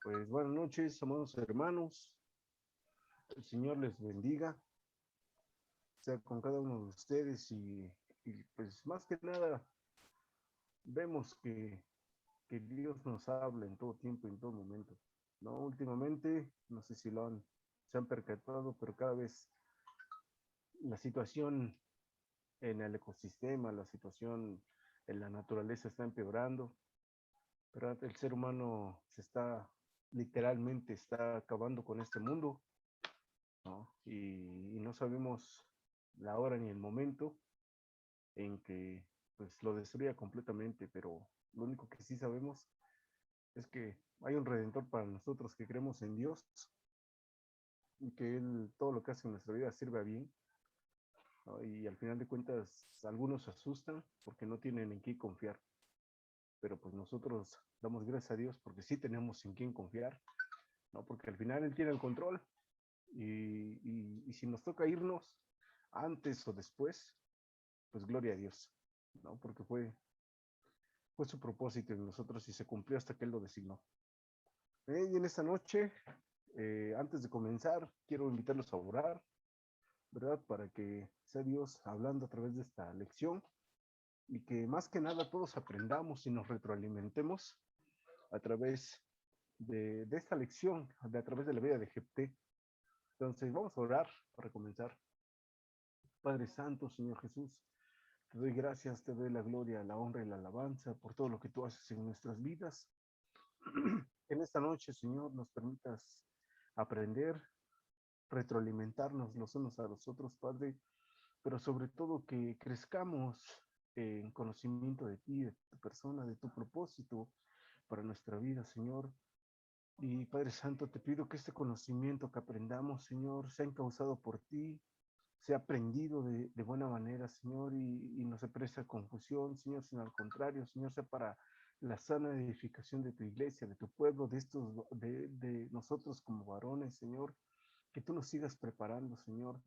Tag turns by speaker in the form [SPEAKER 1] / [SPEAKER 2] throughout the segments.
[SPEAKER 1] Pues buenas noches, amados hermanos. El Señor les bendiga, sea con cada uno de ustedes y pues más que nada vemos que Dios nos habla en todo tiempo y en todo momento. No, últimamente, no sé si se han percatado, pero cada vez la situación en el ecosistema, la situación en la naturaleza está empeorando, pero el ser humano literalmente está acabando con este mundo, ¿no? Y no sabemos la hora ni el momento en que pues lo destruya completamente, pero lo único que sí sabemos es que hay un redentor para nosotros que creemos en Dios y que Él todo lo que hace en nuestra vida sirve a bien, ¿no? Y al final de cuentas algunos se asustan porque no tienen en qué confiar, pero pues nosotros damos gracias a Dios porque sí tenemos en quién confiar, ¿no? Porque al final Él tiene el control y si nos toca irnos antes o después, pues gloria a Dios, ¿no? Porque fue su propósito en nosotros y se cumplió hasta que Él lo designó. Y en esta noche, antes de comenzar, quiero invitarlos a orar, ¿verdad? Para que sea Dios hablando a través de esta lección y que más que nada todos aprendamos y nos retroalimentemos a través de esta lección, a través de la vida de Jepté. Entonces, vamos a orar para comenzar. Padre Santo, Señor Jesús, te doy gracias, te doy la gloria, la honra y la alabanza por todo lo que tú haces en nuestras vidas. En esta noche, Señor, nos permitas aprender, retroalimentarnos los unos a los otros, Padre, pero sobre todo que crezcamos en conocimiento de ti, de tu persona, de tu propósito para nuestra vida, Señor. Y Padre Santo, te pido que este conocimiento que aprendamos, Señor, sea encauzado por ti, sea aprendido de buena manera, Señor, y no se preste a confusión, Señor, sino al contrario, Señor, sea para la sana edificación de tu iglesia, de tu pueblo, de nosotros como varones, Señor, que tú nos sigas preparando, Señor,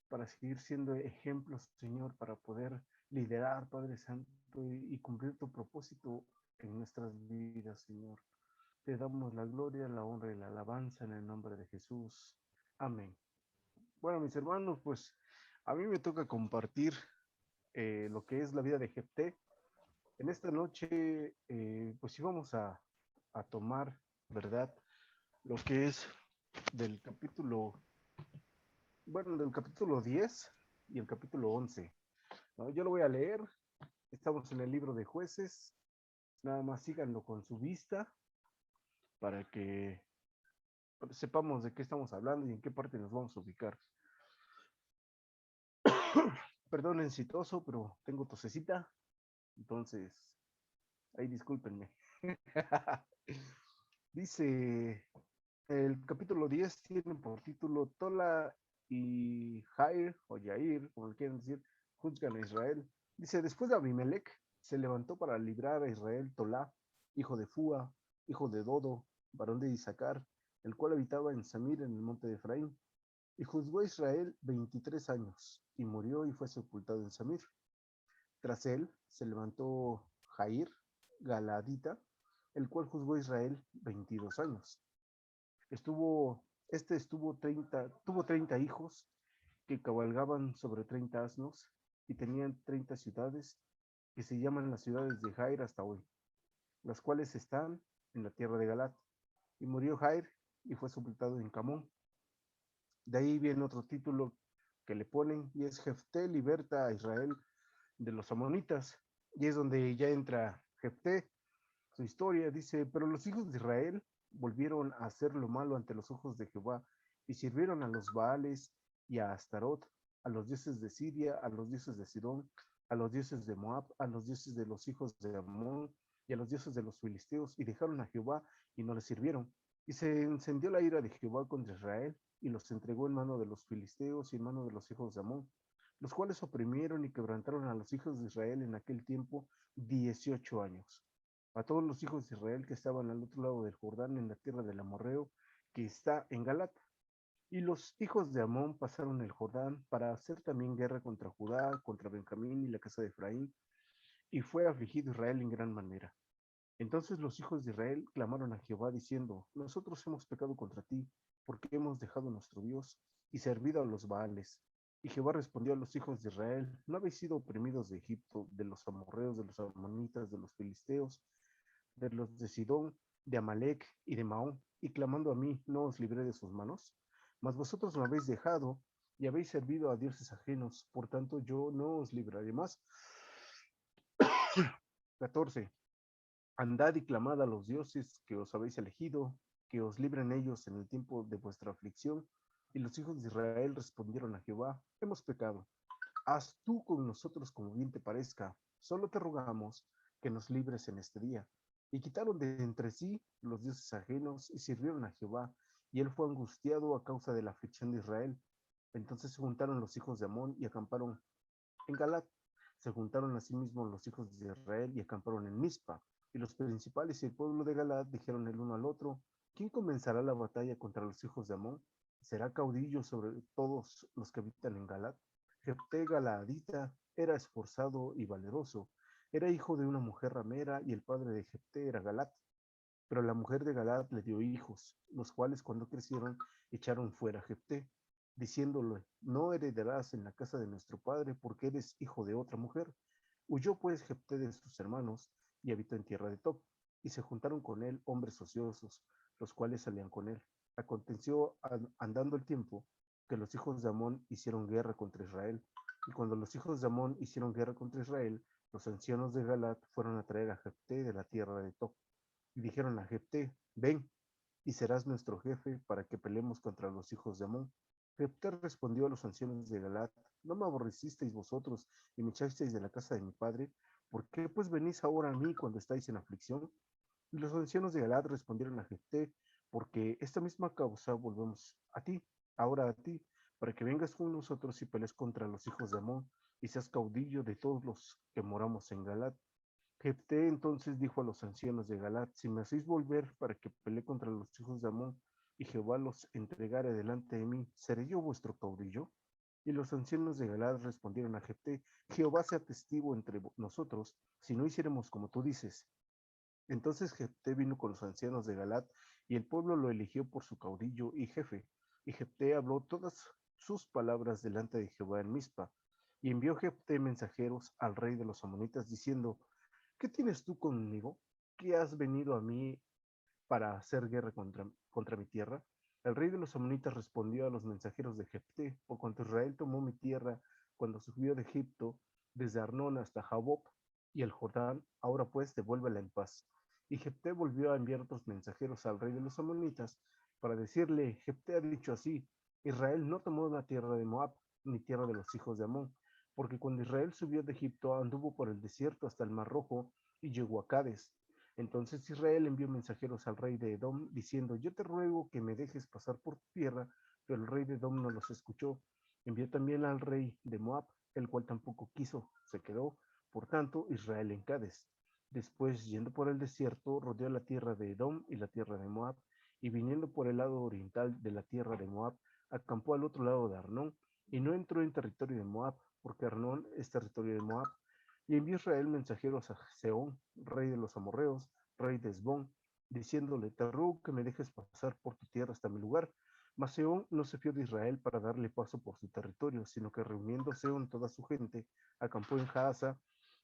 [SPEAKER 1] para seguir siendo ejemplos, Señor, para poder liderar, Padre Santo, y cumplir tu propósito en nuestras vidas, Señor. Te damos la gloria, la honra y la alabanza en el nombre de Jesús. Amén. Bueno, mis hermanos, pues a mí me toca compartir lo que es la vida de Jepté. En esta noche, pues sí vamos a tomar, ¿verdad? Lo que es del capítulo, bueno, del capítulo 10 y el capítulo 11, ¿no? Yo lo voy a leer, estamos en el libro de Jueces, nada más síganlo con su vista para que sepamos de qué estamos hablando y en qué parte nos vamos a ubicar. Perdonen si toso, pero tengo tosecita, entonces ahí discúlpenme. Dice, el capítulo 10 tiene por título Tola y Jair, o Yair, como le quieren decir, juzgan a Israel. Dice, después de Abimelech, se levantó para librar a Israel Tolá, hijo de Fua, hijo de Dodo, varón de Isaacar, el cual habitaba en Samir, en el monte de Efraín. Y juzgó a Israel 23 años, y murió y fue sepultado en Samir. Tras él se levantó Jair, Galadita, el cual juzgó a Israel 22 años. Tuvo 30 hijos que cabalgaban sobre 30 asnos y tenían 30 ciudades que se llaman las ciudades de Jair hasta hoy, las cuales están en la tierra de Galat. Y murió Jair y fue sepultado en Camón. De ahí viene otro título que le ponen y es Jefté liberta a Israel de los amonitas. Y es donde ya entra Jefté, su historia. Dice, pero los hijos de Israel volvieron a hacer lo malo ante los ojos de Jehová y sirvieron a los Baales y a Astarot, a los dioses de Siria, a los dioses de Sidón, a los dioses de Moab, a los dioses de los hijos de Amón y a los dioses de los filisteos, y dejaron a Jehová y no le sirvieron. Y se encendió la ira de Jehová contra Israel y los entregó en mano de los filisteos y en mano de los hijos de Amón, los cuales oprimieron y quebrantaron a los hijos de Israel en aquel tiempo 18 años. A todos los hijos de Israel que estaban al otro lado del Jordán, en la tierra del Amorreo, que está en Galat. Y los hijos de Amón pasaron el Jordán para hacer también guerra contra Judá, contra Benjamín y la casa de Efraín, y fue afligido Israel en gran manera. Entonces los hijos de Israel clamaron a Jehová diciendo, nosotros hemos pecado contra ti, porque hemos dejado nuestro Dios y servido a los Baales. Y Jehová respondió a los hijos de Israel, ¿no habéis sido oprimidos de Egipto, de los amorreos, de los amonitas, de los filisteos, de los de Sidón, de Amalec y de Maón? Y clamando a mí, ¿no os libré de sus manos? Mas vosotros me habéis dejado y habéis servido a dioses ajenos, por tanto yo no os libraré más. 14. Andad y clamad a los dioses que os habéis elegido, que os libren ellos en el tiempo de vuestra aflicción. Y los hijos de Israel respondieron a Jehová, hemos pecado. Haz tú con nosotros como bien te parezca. Solo te rogamos que nos libres en este día. Y quitaron de entre sí los dioses ajenos y sirvieron a Jehová. Y él fue angustiado a causa de la aflicción de Israel. Entonces se juntaron los hijos de Amón y acamparon en Galat. Se juntaron asimismo los hijos de Israel y acamparon en Mizpa. Y los principales y el pueblo de Galat dijeron el uno al otro, ¿quién comenzará la batalla contra los hijos de Amón? ¿Será caudillo sobre todos los que habitan en Galat? Jefté Galaadita era esforzado y valeroso. Era hijo de una mujer ramera y el padre de Jefté era Galat. Pero la mujer de Galaad le dio hijos, los cuales cuando crecieron echaron fuera a Jefté, diciéndole, no heredarás en la casa de nuestro padre porque eres hijo de otra mujer. Huyó pues Jefté de sus hermanos y habitó en tierra de Tob, y se juntaron con él hombres ociosos, los cuales salían con él. Aconteció andando el tiempo que los hijos de Amón hicieron guerra contra Israel, y cuando los hijos de Amón hicieron guerra contra Israel, los ancianos de Galat fueron a traer a Jefté de la tierra de Tob y dijeron a Jefté, ven, y serás nuestro jefe para que peleemos contra los hijos de Amón. Jefté respondió a los ancianos de Galat, ¿no me aborrecisteis vosotros y me echasteis de la casa de mi padre? ¿Por qué pues venís ahora a mí cuando estáis en aflicción? Y los ancianos de Galat respondieron a Jefté, porque esta misma causa volvemos a ti, ahora a ti, para que vengas con nosotros y pelees contra los hijos de Amón, y seas caudillo de todos los que moramos en Galat. Jefté entonces dijo a los ancianos de Galat, si me hacéis volver para que pelee contra los hijos de Amón, y Jehová los entregare delante de mí, ¿seré yo vuestro caudillo? Y los ancianos de Galad respondieron a Jefté, Jehová sea testigo entre nosotros, si no hiciéramos como tú dices. Entonces Jefté vino con los ancianos de Galad, y el pueblo lo eligió por su caudillo y jefe. Y Jefté habló todas sus palabras delante de Jehová en Mizpa. Y envió Jefté mensajeros al rey de los amonitas, diciendo, ¿qué tienes tú conmigo? ¿Qué has venido a mí para hacer guerra contra mi tierra? El rey de los amonitas respondió a los mensajeros de Jefté, por cuanto Israel tomó mi tierra cuando subió de Egipto, desde Arnón hasta Jabob y el Jordán, ahora pues devuélvela en paz. Y Jefté volvió a enviar otros mensajeros al rey de los amonitas para decirle, Jefté ha dicho así, Israel no tomó la tierra de Moab, ni tierra de los hijos de Amón, porque cuando Israel subió de Egipto anduvo por el desierto hasta el Mar Rojo y llegó a Cades. Entonces Israel envió mensajeros al rey de Edom diciendo, yo te ruego que me dejes pasar por tu tierra, pero el rey de Edom no los escuchó. Envió también al rey de Moab, el cual tampoco quiso, se quedó, por tanto, Israel en Cades. Después, yendo por el desierto, rodeó la tierra de Edom y la tierra de Moab, y viniendo por el lado oriental de la tierra de Moab, acampó al otro lado de Arnón, y no entró en territorio de Moab, porque Arnón es territorio de Moab. Y envió Israel mensajeros a Seón, rey de los amorreos, rey de Esbón, diciéndole, te ruego que me dejes pasar por tu tierra hasta mi lugar. Mas Seón no se fió de Israel para darle paso por su territorio, sino que reuniendo Seón toda su gente, acampó en Jaasa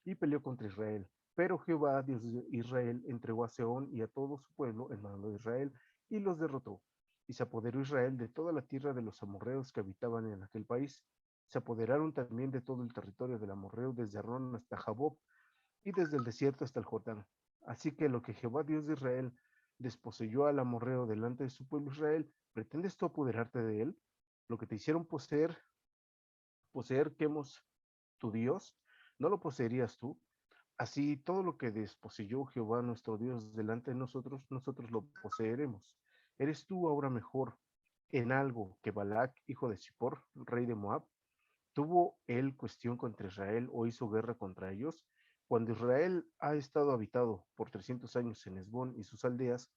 [SPEAKER 1] y peleó contra Israel. Pero Jehová, Dios de Israel, entregó a Seón y a todo su pueblo en mano de Israel y los derrotó. Y se apoderó Israel de toda la tierra de los amorreos que habitaban en aquel país. Se apoderaron también de todo el territorio del amorreo desde Arnón hasta Jabob y desde el desierto hasta el Jordán. Así que lo que Jehová Dios de Israel desposeyó al amorreo delante de su pueblo Israel, ¿pretendes tú apoderarte de él? Lo que te hicieron poseer Quemos, tu Dios, ¿no lo poseerías tú? Así todo lo que desposeyó Jehová nuestro Dios delante de nosotros, nosotros lo poseeremos. ¿Eres tú ahora mejor en algo que Balac, hijo de Zippor, rey de Moab? ¿Tuvo él cuestión contra Israel o hizo guerra contra ellos? Cuando Israel ha estado habitado por 300 años en Esbón y sus aldeas,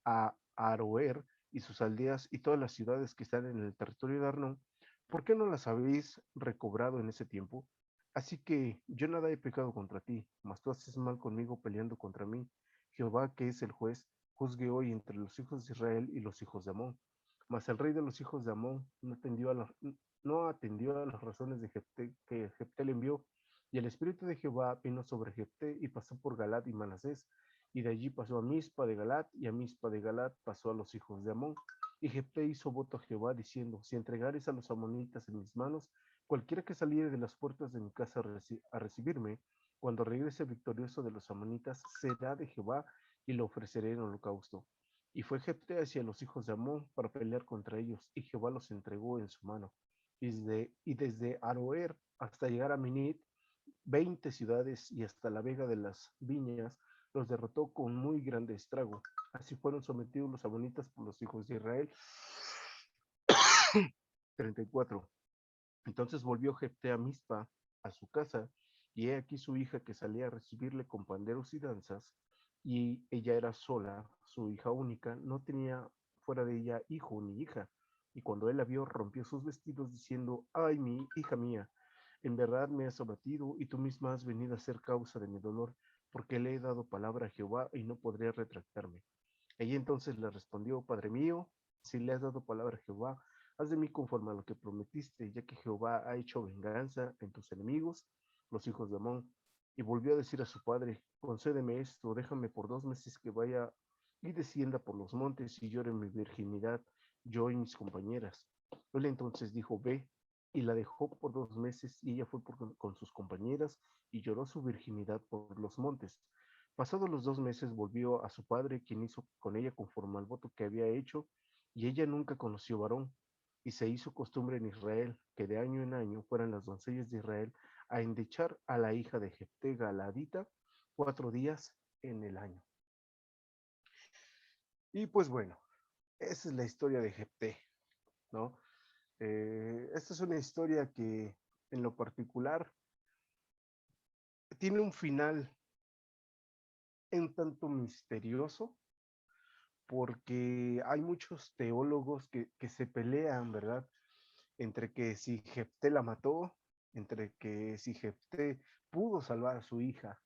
[SPEAKER 1] a Aroer y sus aldeas y todas las ciudades que están en el territorio de Arnón, ¿por qué no las habéis recobrado en ese tiempo? Así que yo nada he pecado contra ti, mas tú haces mal conmigo peleando contra mí. Jehová, que es el juez, juzgue hoy entre los hijos de Israel y los hijos de Amón. Mas el rey de los hijos de Amón no atendió a las razones de Jefté, que Jefté le envió, y el espíritu de Jehová vino sobre Jefté y pasó por Galat y Manasés, y de allí pasó a Mispa de Galat, y a Mispa de Galat pasó a los hijos de Amón. Y Jefté hizo voto a Jehová, diciendo, si entregares a los amonitas en mis manos, cualquiera que saliere de las puertas de mi casa a recibirme, cuando regrese victorioso de los amonitas, será de Jehová, y lo ofreceré en holocausto. Y fue Jefté hacia los hijos de Amón para pelear contra ellos, y Jehová los entregó en su mano. Desde Aroer hasta llegar a Minit, 20 ciudades y hasta la vega de las viñas, los derrotó con muy grande estrago. Así fueron sometidos los amonitas por los hijos de Israel. 34. Entonces volvió Jefté a Mizpa, a su casa, y he aquí su hija que salía a recibirle con panderos y danzas, y ella era sola, su hija única, no tenía fuera de ella hijo ni hija. Y cuando él la vio, rompió sus vestidos diciendo, ay, mi hija mía, en verdad me has abatido, y tú misma has venido a ser causa de mi dolor, porque le he dado palabra a Jehová y no podré retractarme. Ella entonces le respondió, Padre mío, si le has dado palabra a Jehová, haz de mí conforme a lo que prometiste, ya que Jehová ha hecho venganza en tus enemigos, los hijos de Amón. Y volvió a decir a su padre, concédeme esto, déjame por 2 meses que vaya y descienda por los montes y llore mi virginidad, yo y mis compañeras. Él entonces dijo, ve, y la dejó por 2 meses, y ella fue con sus compañeras y lloró su virginidad por los montes. Pasados los 2 meses volvió a su padre, quien hizo con ella conforme al voto que había hecho, y ella nunca conoció varón. Y se hizo costumbre en Israel que de año en año fueran las doncellas de Israel a endechar a la hija de Jefté Galadita 4 días en el año. Y pues bueno, esa es la historia de Jefté, ¿no? Esta es una historia que en lo particular tiene un final un tanto misterioso, porque hay muchos teólogos que se pelean, ¿verdad? Entre que si Jefté la mató, entre que si Jefté pudo salvar a su hija,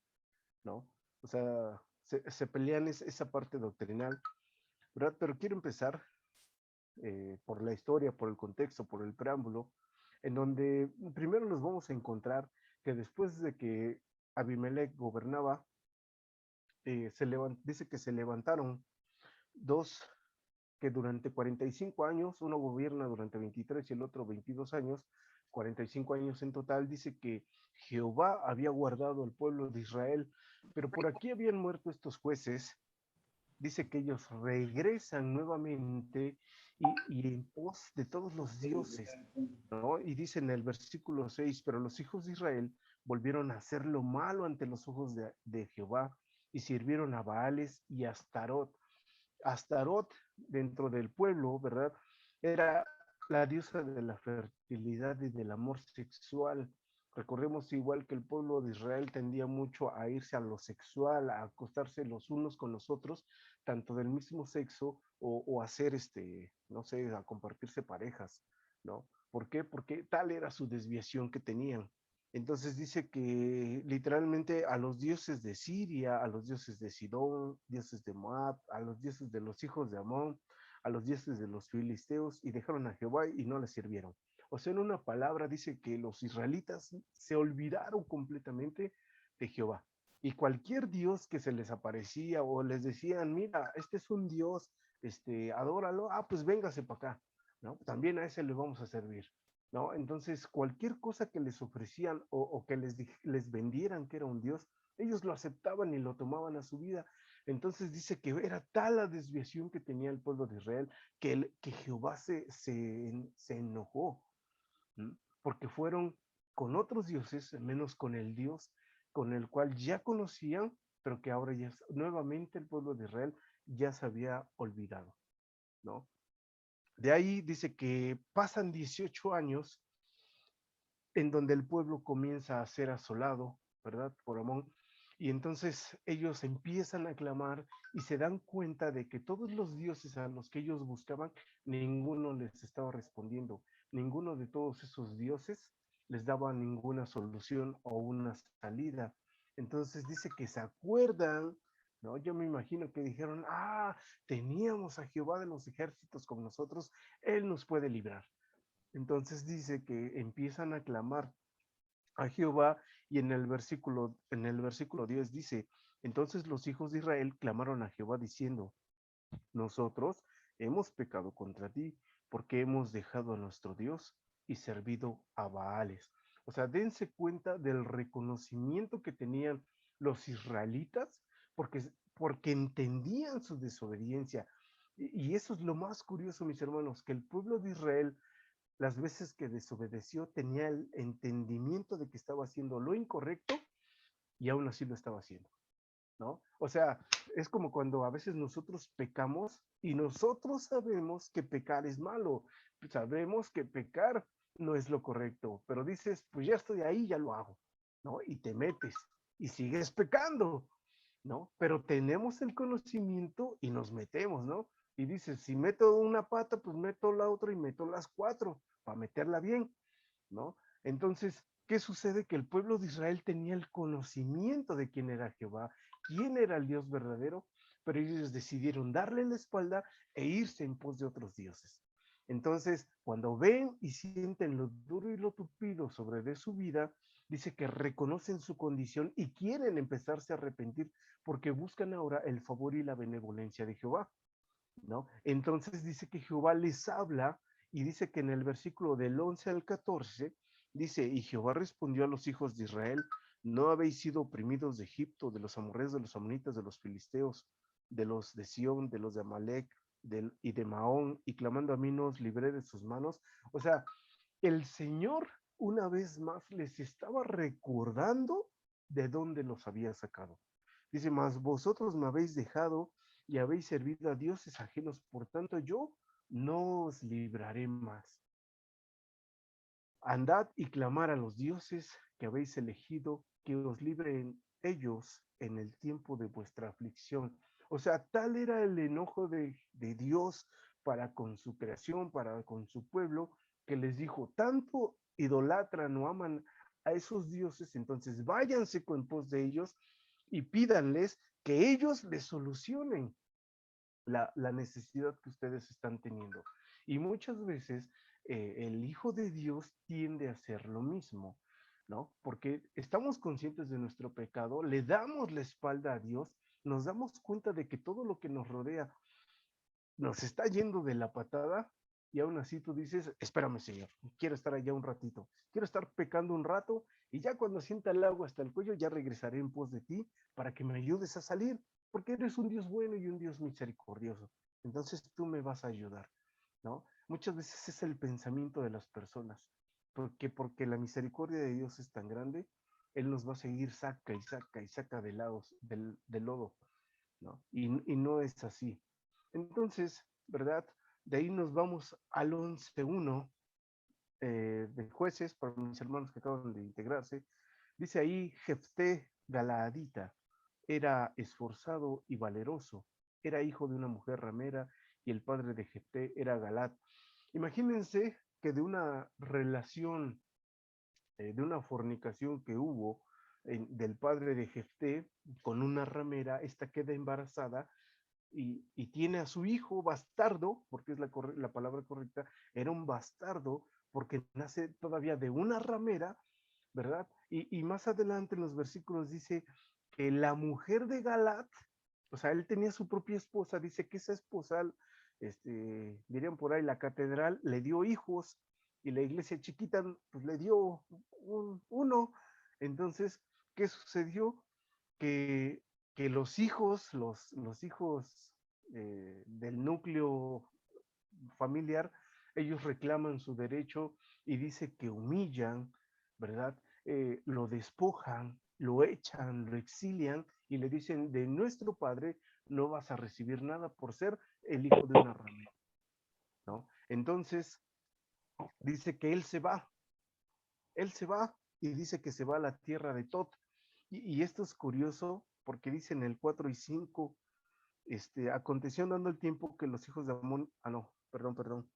[SPEAKER 1] ¿no? O sea, se pelean esa parte doctrinal, ¿verdad? Pero quiero empezar por la historia, por el contexto, por el preámbulo, en donde primero nos vamos a encontrar que después de que Abimelech gobernaba, dice que se levantaron dos que durante 45 años, uno gobierna durante 23 y el otro 22 años, 45 años en total, dice que Jehová había guardado al pueblo de Israel, pero por aquí habían muerto estos jueces, dice que ellos regresan nuevamente y en pos de todos los dioses, ¿no? Y dice en el versículo 6, pero los hijos de Israel volvieron a hacer lo malo ante los ojos de Jehová y sirvieron a Baales y a Astarot. Astarot dentro del pueblo, ¿verdad? Era la diosa de la fertilidad y del amor sexual. Recordemos igual que el pueblo de Israel tendía mucho a irse a lo sexual, a acostarse los unos con los otros, tanto del mismo sexo o hacer, no sé, a compartirse parejas, ¿no? ¿Por qué? Porque tal era su desviación que tenían. Entonces dice que literalmente a los dioses de Siria, a los dioses de Sidón, dioses de Moab, a los dioses de los hijos de Amón, a los dioses de los filisteos, y dejaron a Jehová y no le sirvieron. O sea, en una palabra dice que los israelitas se olvidaron completamente de Jehová. Y cualquier dios que se les aparecía o les decían, mira, este es un dios, adóralo, pues véngase para acá, ¿no? También a ese le vamos a servir. ¿No? Entonces, cualquier cosa que les ofrecían o que les vendieran que era un Dios, ellos lo aceptaban y lo tomaban a su vida. Entonces dice que era tal la desviación que tenía el pueblo de Israel que Jehová se enojó, ¿m? Porque fueron con otros dioses, menos con el Dios con el cual ya conocían, pero que ahora ya nuevamente el pueblo de Israel ya se había olvidado, ¿no? De ahí dice que pasan 18 años en donde el pueblo comienza a ser asolado, ¿verdad? Por Amón. Y entonces ellos empiezan a clamar y se dan cuenta de que todos los dioses a los que ellos buscaban, ninguno les estaba respondiendo. Ninguno de todos esos dioses les daba ninguna solución o una salida. Entonces dice que se acuerdan ¿no? Yo me imagino que dijeron, teníamos a Jehová de los ejércitos con nosotros, Él nos puede librar. Entonces dice que empiezan a clamar a Jehová y en el versículo 10 dice, entonces los hijos de Israel clamaron a Jehová diciendo, nosotros hemos pecado contra ti porque hemos dejado a nuestro Dios y servido a Baales. O sea, dense cuenta del reconocimiento que tenían los israelitas porque entendían su desobediencia. Y eso es lo más curioso, mis hermanos, que el pueblo de Israel, las veces que desobedeció, tenía el entendimiento de que estaba haciendo lo incorrecto y aún así lo estaba haciendo. ¿No? O sea, es como cuando a veces nosotros pecamos y nosotros sabemos que pecar es malo, sabemos que pecar no es lo correcto, pero dices, pues ya estoy ahí, ya lo hago, ¿no? Y te metes y sigues pecando, ¿no? Pero tenemos el conocimiento y nos metemos, ¿no? Y dices, si meto una pata, pues meto la otra y meto las cuatro para meterla bien, ¿no? Entonces, ¿qué sucede? Que el pueblo de Israel tenía el conocimiento de quién era Jehová, quién era el Dios verdadero, pero ellos decidieron darle la espalda e irse en pos de otros dioses. Entonces, cuando ven y sienten lo duro y lo tupido sobre de su vida, dice que reconocen su condición y quieren empezarse a arrepentir porque buscan ahora el favor y la benevolencia de Jehová, ¿no? Entonces dice que Jehová les habla y dice que en el versículo del 11 al 14, dice, y Jehová respondió a los hijos de Israel, no habéis sido oprimidos de Egipto, de los amorreos, de los amonitas, de los filisteos, de los de Sión, de los de Amalek y de Maón, y clamando a mí no os libré de sus manos. O sea, el Señor una vez más les estaba recordando de dónde los había sacado. Dice, mas vosotros me habéis dejado y habéis servido a dioses ajenos, por tanto yo no os libraré más. Andad y clamar a los dioses que habéis elegido, que os libren ellos en el tiempo de vuestra aflicción. O sea, tal era el enojo de Dios para con su creación, para con su pueblo, que les dijo, tanto idolatran o aman a esos dioses, entonces váyanse con pos de ellos y pídanles que ellos les solucionen la necesidad que ustedes están teniendo. Y muchas veces el Hijo de Dios tiende a hacer lo mismo, ¿no? Porque estamos conscientes de nuestro pecado, le damos la espalda a Dios, nos damos cuenta de que todo lo que nos rodea nos está yendo de la patada y aún así tú dices, espérame Señor, quiero estar allá un ratito, quiero estar pecando un rato y ya cuando sienta el agua hasta el cuello ya regresaré en pos de ti para que me ayudes a salir, porque eres un Dios bueno y un Dios misericordioso. Entonces tú me vas a ayudar, ¿no? Muchas veces es el pensamiento de las personas, porque la misericordia de Dios es tan grande, Él nos va a seguir saca y saca y saca del lodo, ¿no? Y no es así. Entonces, ¿verdad? De ahí nos vamos al 11.1 de jueces, para mis hermanos que acaban de integrarse. Dice ahí, Jefté Galaadita era esforzado y valeroso, era hijo de una mujer ramera y el padre de Jefté era Galat. Imagínense que de una relación, de una fornicación que hubo del padre de Jefté con una ramera, esta queda embarazada y tiene a su hijo bastardo, porque es la palabra correcta, era un bastardo, porque nace todavía de una ramera, ¿verdad? Y más adelante en los versículos dice que la mujer de Galat, o sea, él tenía su propia esposa, dice que esa esposa, dirían por ahí, la catedral, le dio hijos y la iglesia chiquita, pues le dio uno. Entonces, ¿qué sucedió? Que, que los hijos, los hijos del núcleo familiar, ellos reclaman su derecho y dice que humillan, ¿verdad? Lo despojan, lo echan, lo exilian y le dicen, de nuestro padre no vas a recibir nada por ser el hijo de una ramera, ¿no? Entonces, dice que él se va y dice que se va a la tierra de Tot. Y esto es curioso porque dice en el 4 y 5, aconteció andando el tiempo que los hijos de Amón, no, perdón.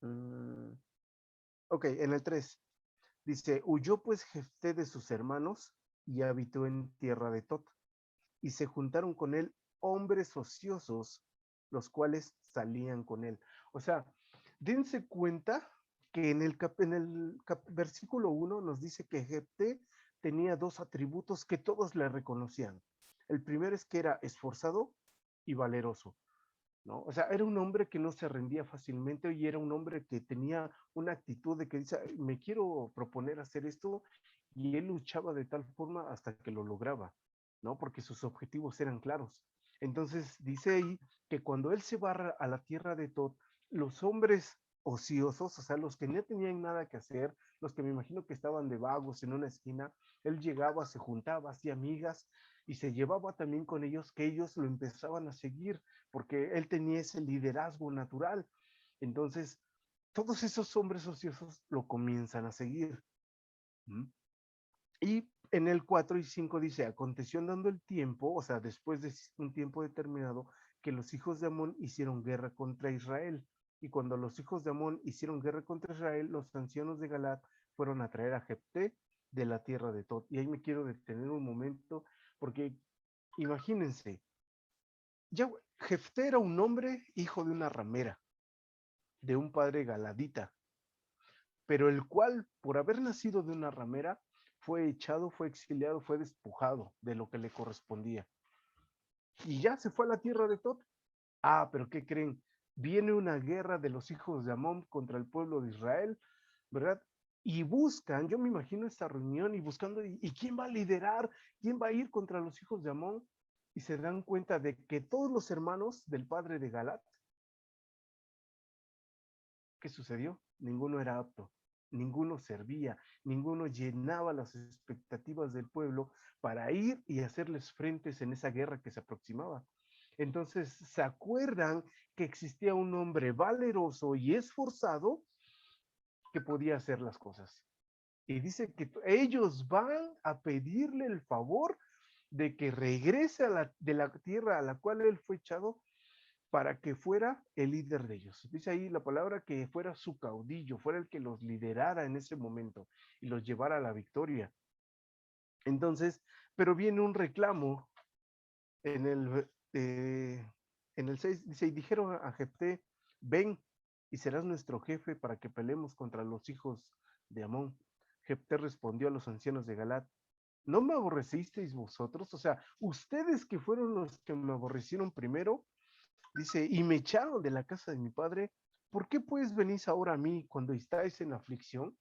[SPEAKER 1] Mm, ok, en el 3 dice, huyó pues Jefté de sus hermanos y habitó en tierra de Tot. y se juntaron con él hombres ociosos, los cuales salían con él. O sea, dense cuenta que en el versículo 1 nos dice que Jefté tenía dos atributos que todos le reconocían. El primero es que era esforzado y valeroso, ¿no? O sea, era un hombre que no se rendía fácilmente y era un hombre que tenía una actitud de que dice, me quiero proponer hacer esto, y él luchaba de tal forma hasta que lo lograba, ¿no? Porque sus objetivos eran claros. Entonces dice ahí que cuando él se va a la tierra de Tod, los hombres ociosos, o sea, los que no tenían nada que hacer, los que me imagino que estaban de vagos en una esquina, él llegaba, se juntaba, hacía amigas y se llevaba también con ellos, que ellos lo empezaban a seguir porque él tenía ese liderazgo natural. Entonces, todos esos hombres ociosos lo comienzan a seguir. ¿Mm? Y en el 4 y 5 dice, aconteció andando el tiempo, o sea, después de un tiempo determinado, que los hijos de Amón hicieron guerra contra Israel. Y cuando los hijos de Amón hicieron guerra contra Israel, los ancianos de Galaad fueron a traer a Jefté de la tierra de Tod. Y ahí me quiero detener un momento, porque imagínense, ya Jefté era un hombre hijo de una ramera, de un padre galadita, pero el cual, por haber nacido de una ramera, fue echado, fue exiliado, fue despojado de lo que le correspondía. Y ya se fue a la tierra de Tot. Ah, pero ¿qué creen? Viene una guerra de los hijos de Amón contra el pueblo de Israel, ¿verdad? Y buscan, yo me imagino esta reunión y buscando, ¿y quién va a liderar? ¿Quién va a ir contra los hijos de Amón? Y se dan cuenta de que todos los hermanos del padre de Galat, ¿qué sucedió? Ninguno era apto, ninguno servía, ninguno llenaba las expectativas del pueblo para ir y hacerles frentes en esa guerra que se aproximaba. Entonces se acuerdan que existía un hombre valeroso y esforzado que podía hacer las cosas. Y dice que ellos van a pedirle el favor de que regrese de la tierra a la cual él fue echado para que fuera el líder de ellos. Dice ahí la palabra que fuera su caudillo, fuera el que los liderara en ese momento y los llevara a la victoria. Entonces, pero viene un reclamo en el 6, dice, y dijeron a Jefté, ven y serás nuestro jefe para que peleemos contra los hijos de Amón. Jefté respondió a los ancianos de Galat, ¿no me aborrecisteis vosotros? O sea, ustedes que fueron los que me aborrecieron primero, dice, y me echaron de la casa de mi padre, ¿por qué pues venís ahora a mí cuando estáis en aflicción?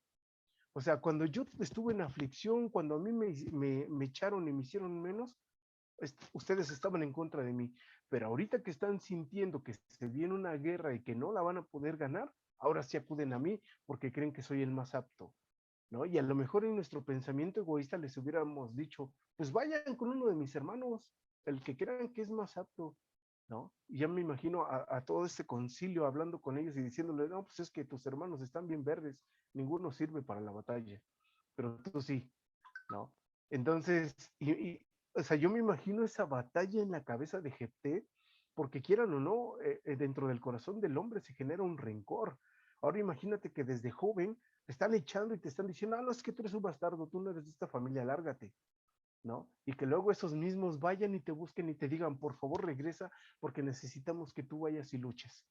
[SPEAKER 1] O sea, cuando yo estuve en aflicción, cuando a mí me echaron y me hicieron menos, ustedes estaban en contra de mí, pero ahorita que están sintiendo que se viene una guerra y que no la van a poder ganar, ahora sí acuden a mí porque creen que soy el más apto, ¿no? Y a lo mejor en nuestro pensamiento egoísta les hubiéramos dicho, pues vayan con uno de mis hermanos, el que crean que es más apto, ¿no? Y ya me imagino a todo este concilio hablando con ellos y diciéndole, no, pues es que tus hermanos están bien verdes, ninguno sirve para la batalla, pero tú sí, ¿no? Entonces, o sea, yo me imagino esa batalla en la cabeza de Jefté, porque quieran o no, dentro del corazón del hombre se genera un rencor. Ahora imagínate que desde joven te están echando y te están diciendo, ah, no, es que tú eres un bastardo, tú no eres de esta familia, lárgate, ¿no? Y que luego esos mismos vayan y te busquen y te digan, por favor regresa, porque necesitamos que tú vayas y luches,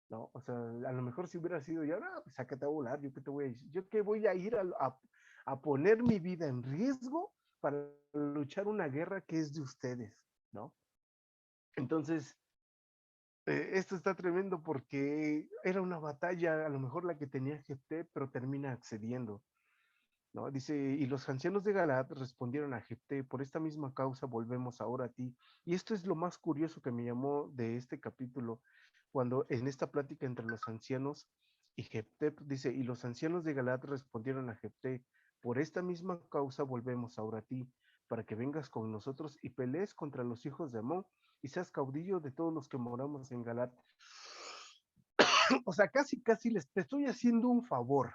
[SPEAKER 1] ¿no? O sea, a lo mejor si hubiera sido ya, no, pues acá te voy a volar, yo qué te voy a decir, yo qué voy a ir a poner mi vida en riesgo para luchar una guerra que es de ustedes, ¿no? Entonces, esto está tremendo porque era una batalla, a lo mejor la que tenía Jefté, pero termina accediendo, ¿no? Dice, y los ancianos de Galaad respondieron a Jefté, por esta misma causa volvemos ahora a ti. Y esto es lo más curioso que me llamó de este capítulo, cuando en esta plática entre los ancianos y Jefté, dice, y los ancianos de Galaad respondieron a Jefté, por esta misma causa volvemos ahora a ti, para que vengas con nosotros y pelees contra los hijos de Amón y seas caudillo de todos los que moramos en Galaad. O sea, casi, casi les te estoy haciendo un favor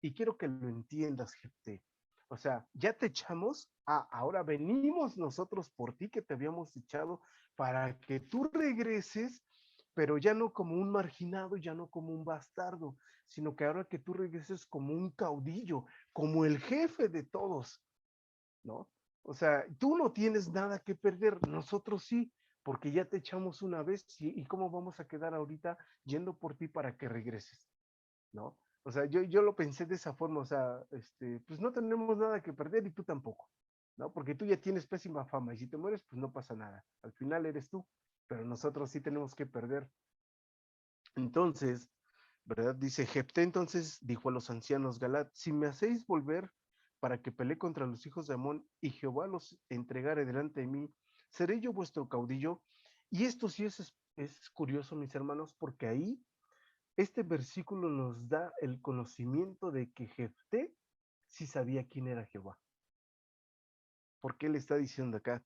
[SPEAKER 1] y quiero que lo entiendas, gente. O sea, ya te echamos, ahora venimos nosotros por ti que te habíamos echado para que tú regreses, pero ya no como un marginado, ya no como un bastardo, sino que ahora que tú regreses como un caudillo, como el jefe de todos, ¿no? O sea, tú no tienes nada que perder, nosotros sí, porque ya te echamos una vez y cómo vamos a quedar ahorita yendo por ti para que regreses, ¿no? O sea, yo lo pensé de esa forma, o sea, pues no tenemos nada que perder y tú tampoco, ¿no? Porque tú ya tienes pésima fama y si te mueres, pues no pasa nada. Al final eres tú, pero nosotros sí tenemos que perder. Entonces, ¿verdad? Dice Jefté entonces dijo a los ancianos Galat, si me hacéis volver para que pelee contra los hijos de Amón y Jehová los entregare delante de mí, seré yo vuestro caudillo. Y esto sí es curioso, mis hermanos, porque ahí este versículo nos da el conocimiento de que Jefté sí sabía quién era Jehová. Porque él está diciendo acá,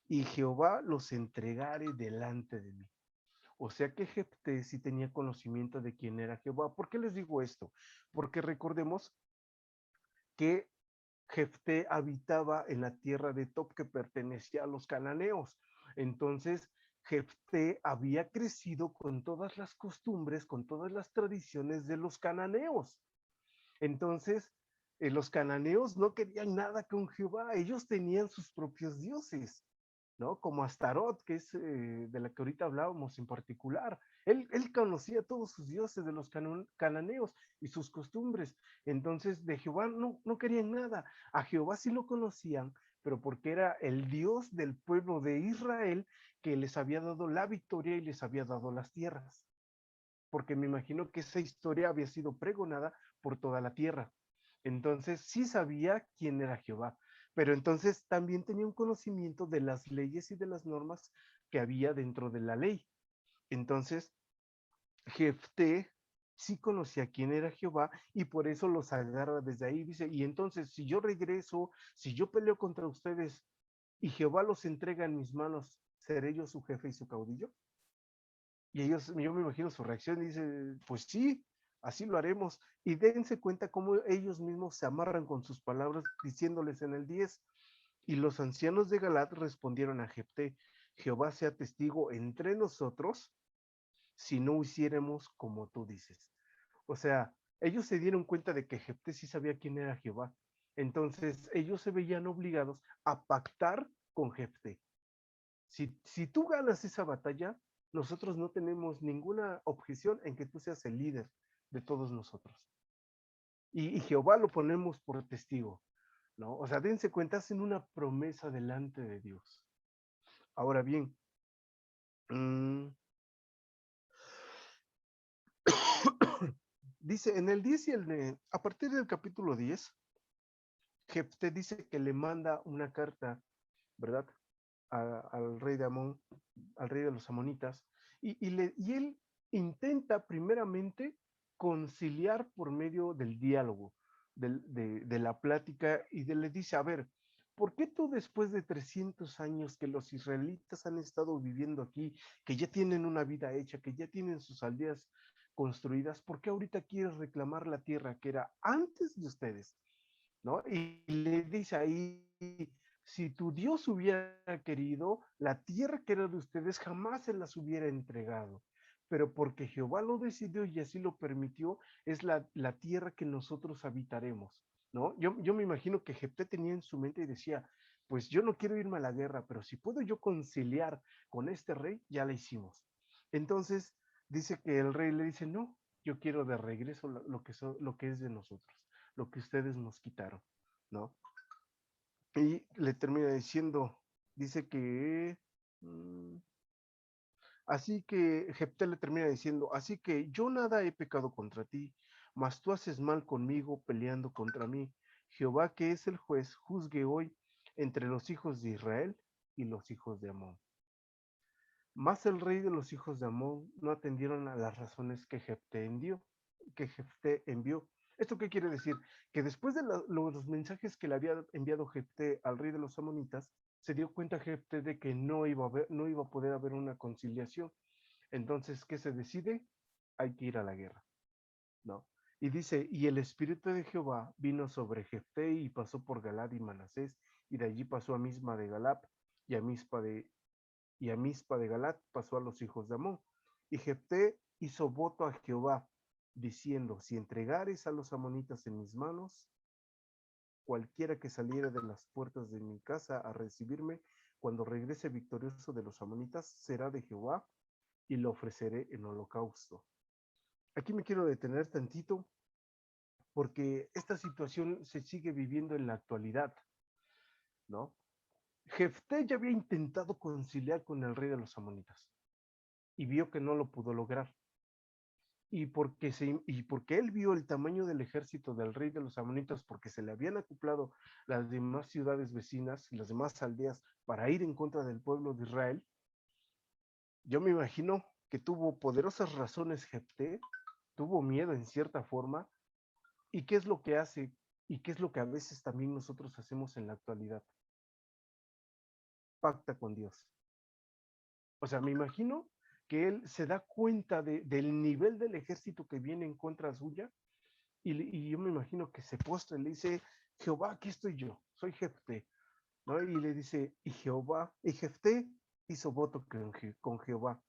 [SPEAKER 1] y Jehová los entregare delante de mí. O sea que Jefté sí tenía conocimiento de quién era Jehová. ¿Por qué les digo esto? Porque recordemos que Jefté habitaba en la tierra de Top que pertenecía a los cananeos. Entonces, Jefté había crecido con todas las costumbres, con todas las tradiciones de los cananeos. Entonces, los cananeos no querían nada con Jehová, ellos tenían sus propios dioses. ¿No? Como Astarot, que es de la que ahorita hablábamos en particular. Él conocía todos sus dioses de los cananeos y sus costumbres. Entonces, de Jehová no querían nada. A Jehová sí lo conocían, pero porque era el Dios del pueblo de Israel que les había dado la victoria y les había dado las tierras. Porque me imagino que esa historia había sido pregonada por toda la tierra. Entonces sí sabía quién era Jehová, pero entonces también tenía un conocimiento de las leyes y de las normas que había dentro de la ley. Entonces Jefté sí conocía quién era Jehová y por eso los agarra desde ahí. Dice, y entonces si yo regreso, si yo peleo contra ustedes y Jehová los entrega en mis manos, ¿seré yo su jefe y su caudillo? Y ellos, yo me imagino su reacción, y dice, pues sí, así lo haremos. Y dense cuenta cómo ellos mismos se amarran con sus palabras, diciéndoles en el 10. Y los ancianos de Galat respondieron a Jefté, Jehová sea testigo entre nosotros si no hiciéramos como tú dices. O sea, ellos se dieron cuenta de que Jefté sí sabía quién era Jehová. Entonces, ellos se veían obligados a pactar con Jefté. Si tú ganas esa batalla, nosotros no tenemos ninguna objeción en que tú seas el líder de todos nosotros. Y Jehová lo ponemos por testigo, ¿no? O sea, dense cuenta, hacen una promesa delante de Dios. Ahora bien, mmm, dice en el 10 y a partir del capítulo 10, Jefté dice que le manda una carta, ¿verdad? Al rey de Amón, al rey de los amonitas, y él intenta primeramente conciliar por medio del diálogo, de la plática, le dice, a ver, ¿por qué tú después de 300 años que los israelitas han estado viviendo aquí, que ya tienen una vida hecha, que ya tienen sus aldeas construidas, ¿por qué ahorita quieres reclamar la tierra que era antes de ustedes? ¿No? Y le dice ahí, si tu Dios hubiera querido, la tierra que era de ustedes jamás se las hubiera entregado. Pero porque Jehová lo decidió y así lo permitió, es la tierra que nosotros habitaremos, ¿no? Yo me imagino que Jefté tenía en su mente y decía, pues yo no quiero irme a la guerra, pero si puedo yo conciliar con este rey, ya la hicimos. Entonces dice que el rey le dice, no, yo quiero de regreso lo que es de nosotros, lo que ustedes nos quitaron, ¿no? Y le termina diciendo, dice que, así que Jefté le termina diciendo, así que yo nada he pecado contra ti, mas tú haces mal conmigo peleando contra mí. Jehová, que es el juez, juzgue hoy entre los hijos de Israel y los hijos de Amón. Mas el rey de los hijos de Amón no atendieron a las razones que Jefté envió. ¿Esto qué quiere decir? Que después de los mensajes que le había enviado Jefté al rey de los amonitas, se dio cuenta Jefté de que no iba a poder haber una conciliación. Entonces, ¿qué se decide? Hay que ir a la guerra, ¿no? Y dice, y el espíritu de Jehová vino sobre Jefté y pasó por Galad y Manasés, y de allí pasó a Misma de Galad y a Mispa de Galat pasó a los hijos de Amón. Y Jefté hizo voto a Jehová, diciendo, si entregares a los amonitas en mis manos, cualquiera que saliera de las puertas de mi casa a recibirme, cuando regrese victorioso de los amonitas, será de Jehová y lo ofreceré en holocausto. Aquí me quiero detener tantito porque esta situación se sigue viviendo en la actualidad, ¿no? Jefté ya había intentado conciliar con el rey de los amonitas y vio que no lo pudo lograr. Y porque él vio el tamaño del ejército del rey de los amonitas, porque se le habían acoplado las demás ciudades vecinas y las demás aldeas para ir en contra del pueblo de Israel, yo me imagino que tuvo poderosas razones Jefté, tuvo miedo en cierta forma. ¿Y qué es lo que hace? ¿Y qué es lo que a veces también nosotros hacemos en la actualidad? Pacta con Dios. O sea, me imagino que él se da cuenta del nivel del ejército que viene en contra suya y yo me imagino que se postra y le dice, Jehová, aquí estoy yo, soy Jefté, ¿no? Y le dice, y Jefté hizo voto con Jehová,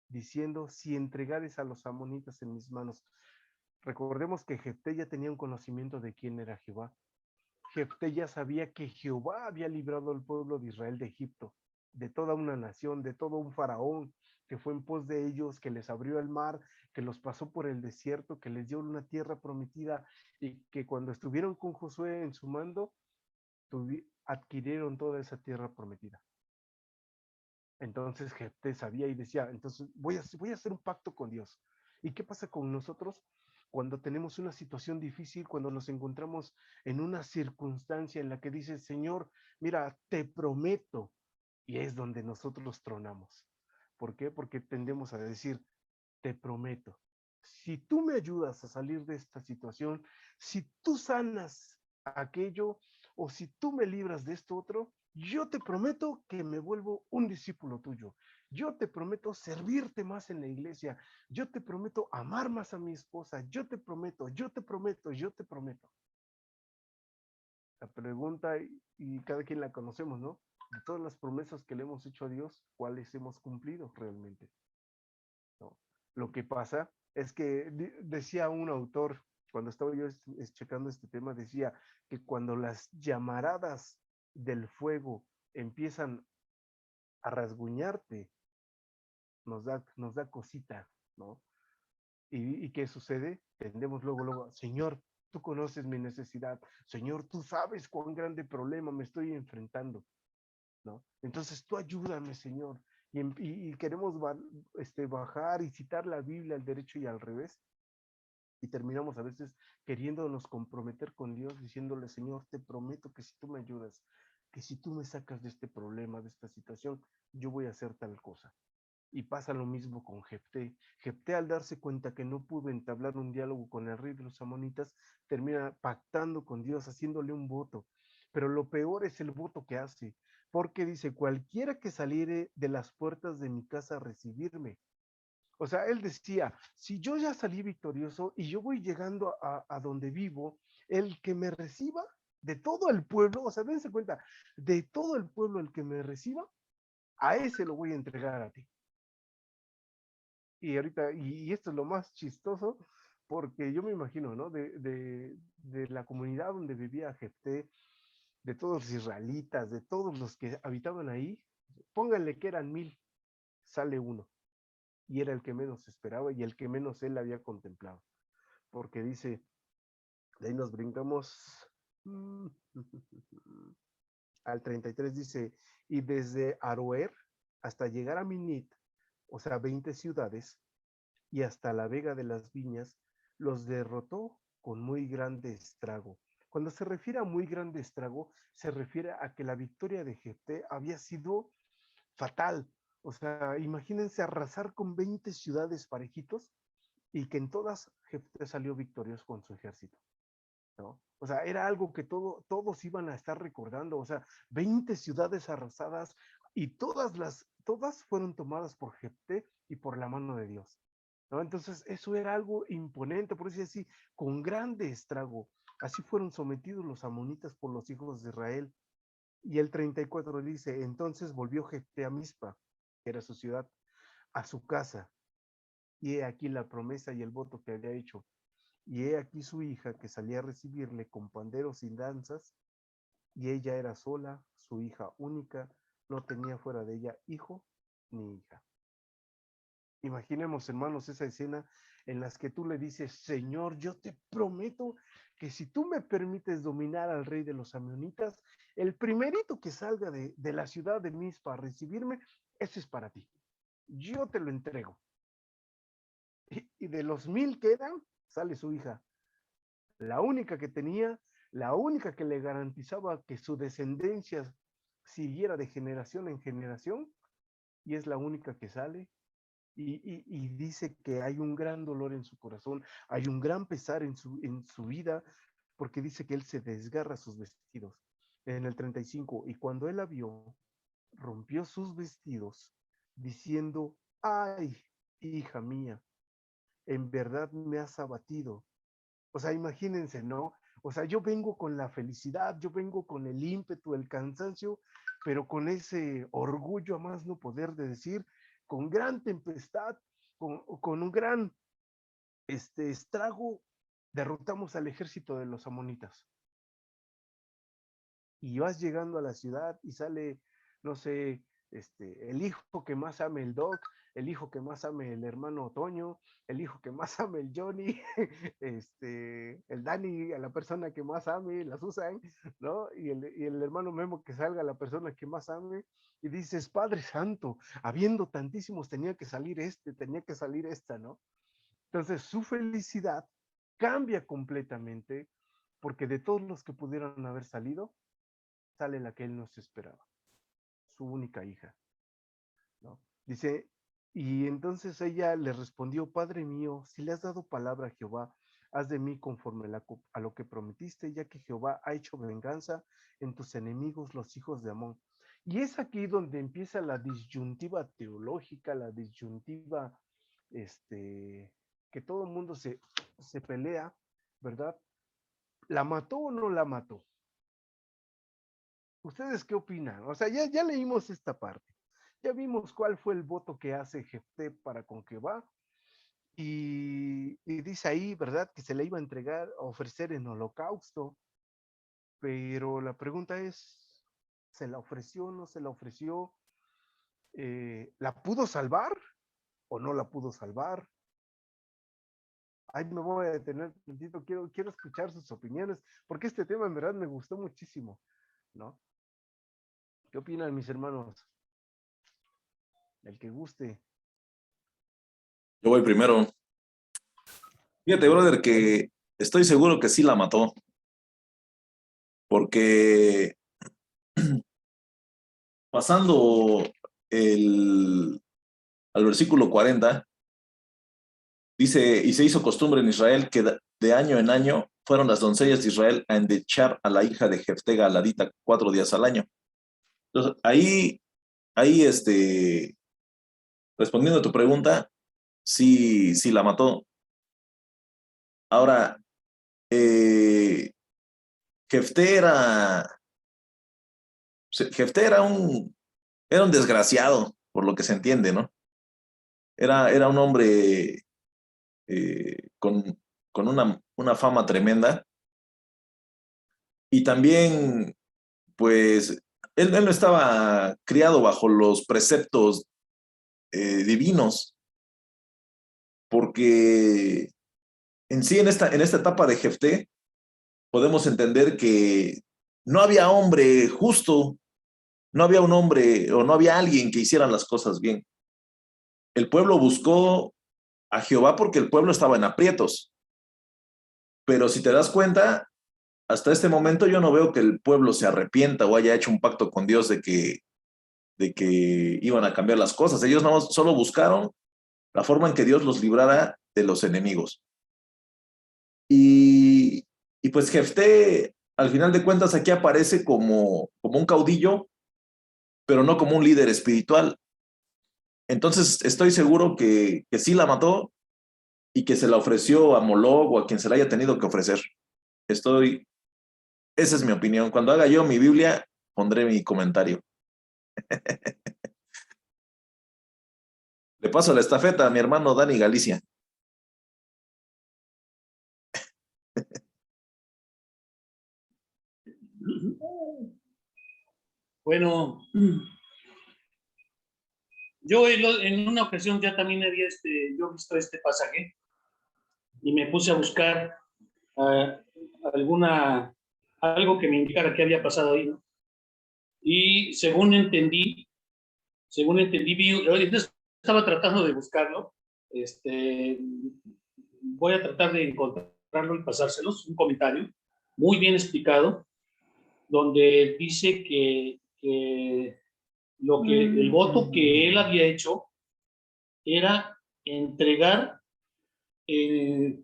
[SPEAKER 1] diciendo, si entregares a los amonitas en mis manos. Recordemos que Jefté ya tenía un conocimiento de quién era Jehová. Jefté ya sabía que Jehová había librado al pueblo de Israel de Egipto, de toda una nación, de todo un faraón que fue en pos de ellos, que les abrió el mar, que los pasó por el desierto, que les dio una tierra prometida y que cuando estuvieron con Josué en su mando, adquirieron toda esa tierra prometida. Entonces Jefté sabía y decía, entonces voy a hacer un pacto con Dios. ¿Y qué pasa con nosotros cuando tenemos una situación difícil, cuando nos encontramos en una circunstancia en la que dice, Señor, mira, te prometo? Y es donde nosotros tronamos. ¿Por qué? Porque tendemos a decir, te prometo, si tú me ayudas a salir de esta situación, si tú sanas aquello o si tú me libras de esto otro, yo te prometo que me vuelvo un discípulo tuyo. Yo te prometo servirte más en la iglesia. Yo te prometo amar más a mi esposa. Yo te prometo, yo te prometo, yo te prometo. La pregunta, y cada quien la conocemos, ¿no? De todas las promesas que le hemos hecho a Dios, ¿cuáles hemos cumplido realmente? ¿No? Lo que pasa es que decía un autor, cuando estaba yo checando este tema, decía que cuando las llamaradas del fuego empiezan a rasguñarte, nos da cosita, ¿no? ¿Y qué sucede? Tendemos luego, Señor, tú conoces mi necesidad, Señor, tú sabes cuán grande problema me estoy enfrentando, ¿no? Entonces tú ayúdame, Señor. Y queremos bajar y citar la Biblia al derecho y al revés, y terminamos a veces queriéndonos comprometer con Dios, diciéndole, Señor, te prometo que si tú me ayudas, que si tú me sacas de este problema, de esta situación, yo voy a hacer tal cosa. Y pasa lo mismo con Jefté. Jefté, al darse cuenta que no pudo entablar un diálogo con el rey de los amonitas, termina pactando con Dios, haciéndole un voto. Pero lo peor es el voto que hace, porque dice, cualquiera que saliere de las puertas de mi casa a recibirme. O sea, él decía, si yo ya salí victorioso y yo voy llegando a donde vivo, el que me reciba de todo el pueblo, o sea, dense cuenta, de todo el pueblo el que me reciba, a ese lo voy a entregar a ti. Y ahorita, y esto es lo más chistoso, porque yo me imagino, ¿no? De la comunidad donde vivía Jefté, de todos los israelitas, de todos los que habitaban ahí, pónganle que eran 1000, sale uno. Y era el que menos esperaba y el que menos él había contemplado. Porque dice, de ahí nos brincamos al 33, dice, y desde Aroer hasta llegar a Minit, o sea, 20 ciudades, y hasta la Vega de las Viñas, los derrotó con muy grande estrago. Cuando se refiere a muy grande estrago, se refiere a que la victoria de Jefté había sido fatal. O sea, imagínense arrasar con 20 ciudades parejitos y que en todas Jefté salió victorioso con su ejército, ¿no? O sea, era algo que todos iban a estar recordando. O sea, 20 ciudades arrasadas y todas fueron tomadas por Jefté y por la mano de Dios, ¿no? Entonces, eso era algo imponente, por eso así, con grande estrago. Así fueron sometidos los amonitas por los hijos de Israel. Y el 34 dice, entonces volvió Jefté a Mizpa, que era su ciudad, a su casa. Y he aquí la promesa y el voto que había hecho. Y he aquí su hija que salía a recibirle con panderos y danzas, y ella era sola, su hija única, no tenía fuera de ella hijo ni hija. Imaginemos, hermanos, esa escena en las que tú le dices, Señor, yo te prometo que si tú me permites dominar al rey de los amonitas, el primerito que salga de la ciudad de Mizpa a recibirme, ese es para ti. Yo te lo entrego. Y de los 1000 que eran, sale su hija, la única que tenía, la única que le garantizaba que su descendencia siguiera de generación en generación, y es la única que sale. Y dice que hay un gran dolor en su corazón, hay un gran pesar en su vida, porque dice que él se desgarra sus vestidos. En el 35, y cuando él la vio, rompió sus vestidos, diciendo, ay, hija mía, en verdad me has abatido. O sea, imagínense, ¿no? O sea, yo vengo con la felicidad, yo vengo con el ímpetu, el cansancio, pero con ese orgullo a más no poder de decir, con gran tempestad, con un gran estrago, derrotamos al ejército de los amonitas. Y vas llegando a la ciudad y sale, no sé, el hijo que más ame el Doc, el hijo que más ame el hermano Otoño, el hijo que más ame el Johnny, el Dani, a la persona que más ame, la Susan, ¿no? Y el hermano Memo que salga a la persona que más ame, y dices, Padre Santo, habiendo tantísimos, tenía que salir tenía que salir esta, ¿no? Entonces su felicidad cambia completamente, porque de todos los que pudieron haber salido, sale la que él no se esperaba, su única hija, ¿no? Dice, y entonces ella le respondió, Padre mío, si le has dado palabra a Jehová, haz de mí conforme a lo que prometiste, ya que Jehová ha hecho venganza en tus enemigos, los hijos de Amón. Y es aquí donde empieza la disyuntiva teológica, la disyuntiva, que todo el mundo se pelea, ¿verdad? ¿La mató o no la mató? ¿Ustedes qué opinan? O sea, ya leímos esta parte. Ya vimos cuál fue el voto que hace Jefté para con Jehová. Y dice ahí, ¿verdad? Que se le iba a entregar, a ofrecer en holocausto. Pero la pregunta es, ¿se la ofreció o no se la ofreció? ¿La pudo salvar o no la pudo salvar? Ahí me voy a detener un tantito, quiero escuchar sus opiniones, porque este tema en verdad me gustó muchísimo, ¿no? ¿Qué opinan mis hermanos? El que guste.
[SPEAKER 2] Yo voy primero. Fíjate, brother, que estoy seguro que sí la mató, porque pasando al versículo 40, dice, y se hizo costumbre en Israel que de año en año fueron las doncellas de Israel a endechar a la hija de Jefté Galadita 4 días al año. Entonces, ahí, respondiendo a tu pregunta, sí la mató. Ahora, eh, Jefté Jefté era un desgraciado, por lo que se entiende, ¿no? Era un hombre con una fama tremenda, y también, pues, él no estaba criado bajo los preceptos divinos, porque en sí, en esta etapa de Jefté, podemos entender que no había hombre justo, no había un hombre o no había alguien que hiciera las cosas bien. El pueblo buscó a Jehová porque el pueblo estaba en aprietos. Pero si te das cuenta, hasta este momento yo no veo que el pueblo se arrepienta o haya hecho un pacto con Dios de que iban a cambiar las cosas. Ellos no, solo buscaron la forma en que Dios los librara de los enemigos. Y, y pues Jefté, al final de cuentas, aquí aparece como un caudillo, pero no como un líder espiritual. Entonces estoy seguro que sí la mató y que se la ofreció a Moloch o a quien se la haya tenido que ofrecer. Esa es mi opinión. Cuando haga yo mi Biblia, pondré mi comentario. Le paso la estafeta a mi hermano Dani Galicia.
[SPEAKER 3] Bueno, yo en una ocasión ya también había yo visto este pasaje y me puse a buscar algo que me indicara qué había pasado ahí, ¿no? Y según entendí, estaba tratando de buscarlo, voy a tratar de encontrarlo y pasárselos, un comentario muy bien explicado, donde dice que el voto que él había hecho era entregar, eh,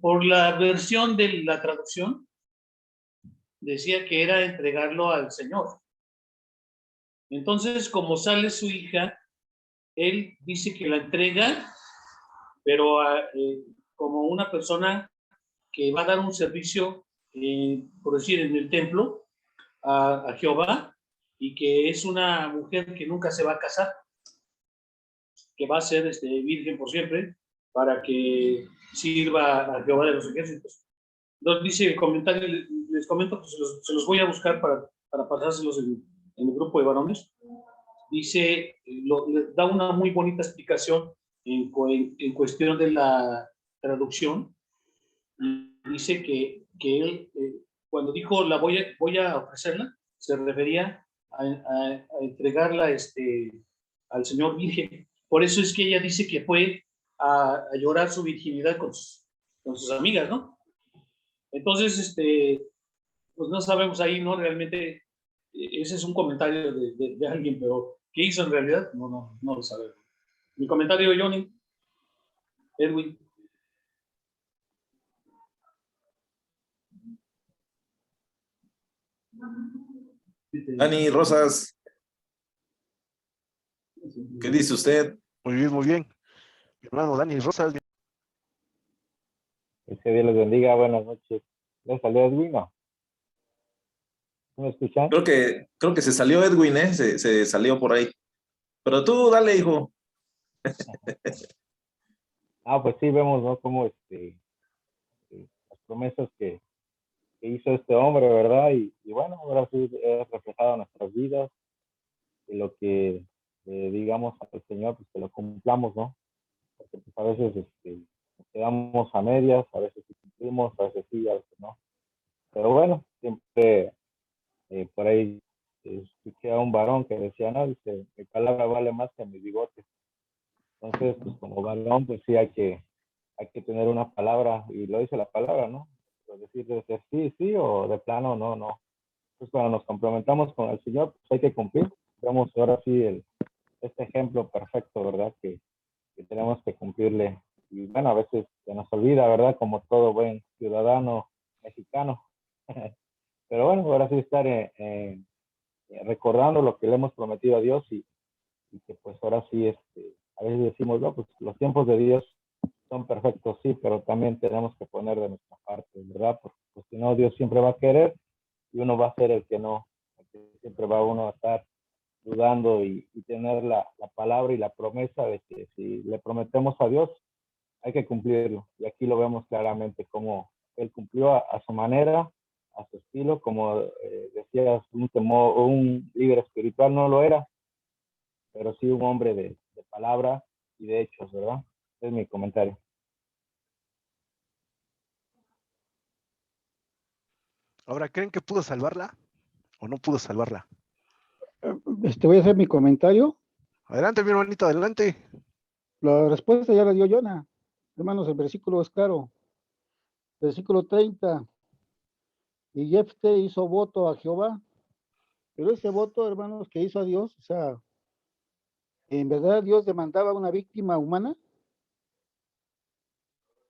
[SPEAKER 3] por la versión de la traducción, decía que era entregarlo al Señor. Entonces, como sale su hija, él dice que la entrega, pero como una persona que va a dar un servicio, por decir, en el templo, a Jehová, y que es una mujer que nunca se va a casar, que va a ser virgen por siempre, para que sirva a Jehová de los ejércitos. Entonces dice el comentario, les comento que se los voy a buscar para pasárselos en el grupo de varones. Dice, da una muy bonita explicación en cuestión de la traducción. Dice que él, cuando dijo voy a ofrecerla, se refería a entregarla al Señor Virgen. Por eso es que ella dice que fue a llorar su virginidad con sus amigas, ¿no? Entonces, pues no sabemos ahí, ¿no? Realmente, ese es un comentario de alguien, pero ¿qué hizo en realidad? No lo sabemos. Mi comentario, Johnny, Edwin.
[SPEAKER 2] Dani Rosas, ¿qué dice usted?
[SPEAKER 1] Muy bien, muy bien. Mi hermano Dani Rosas.
[SPEAKER 4] Que Dios les bendiga, buenas noches. ¿Les salió Edwin? ¿No? ¿Me escuchan?
[SPEAKER 2] Creo que se salió Edwin, ¿eh? Se salió por ahí. Pero tú, dale, hijo.
[SPEAKER 4] Pues sí, vemos, ¿no? Como las promesas que hizo este hombre, ¿verdad? Y bueno, ahora sí es reflejado en nuestras vidas y lo que digamos al Señor, pues que lo cumplamos, ¿no? Porque pues a veces nos quedamos a medias, a veces sí cumplimos, a veces sí, a veces no. Pero bueno, siempre por ahí escuché a un varón que decía, no, dice, mi palabra vale más que mi bigote. Entonces, pues como varón, pues sí hay que tener una palabra, y lo dice la palabra, ¿no? Pues decir sí, sí, o de plano, no, no. Pues cuando nos complementamos con el Señor, pues hay que cumplir. Vemos ahora sí este ejemplo perfecto, ¿verdad? Que tenemos que cumplirle. Y bueno, a veces se nos olvida, ¿verdad? Como todo buen ciudadano mexicano. Pero bueno, ahora sí estar recordando lo que le hemos prometido a Dios, y que pues ahora sí, a veces decimos, no, pues los tiempos de Dios son perfectos, sí, pero también tenemos que poner de nuestra parte, ¿verdad? Porque pues, si no, Dios siempre va a querer y uno va a ser el que no, siempre va uno a estar dudando y tener la palabra y la promesa de que si le prometemos a Dios, hay que cumplirlo. Y aquí lo vemos claramente como él cumplió a su manera, a su estilo, como decías, un líder espiritual no lo era, pero sí un hombre de palabra y de hechos, ¿verdad? Es mi comentario.
[SPEAKER 1] Ahora, ¿creen que pudo salvarla o no pudo salvarla?
[SPEAKER 5] Voy a hacer mi comentario.
[SPEAKER 1] Adelante, mi hermanito, adelante.
[SPEAKER 5] La respuesta ya la dio Jonah. Hermanos, el versículo es claro. Versículo 30. Y Jefté hizo voto a Jehová. Pero ese voto, hermanos, que hizo a Dios, o sea, en verdad Dios demandaba una víctima humana.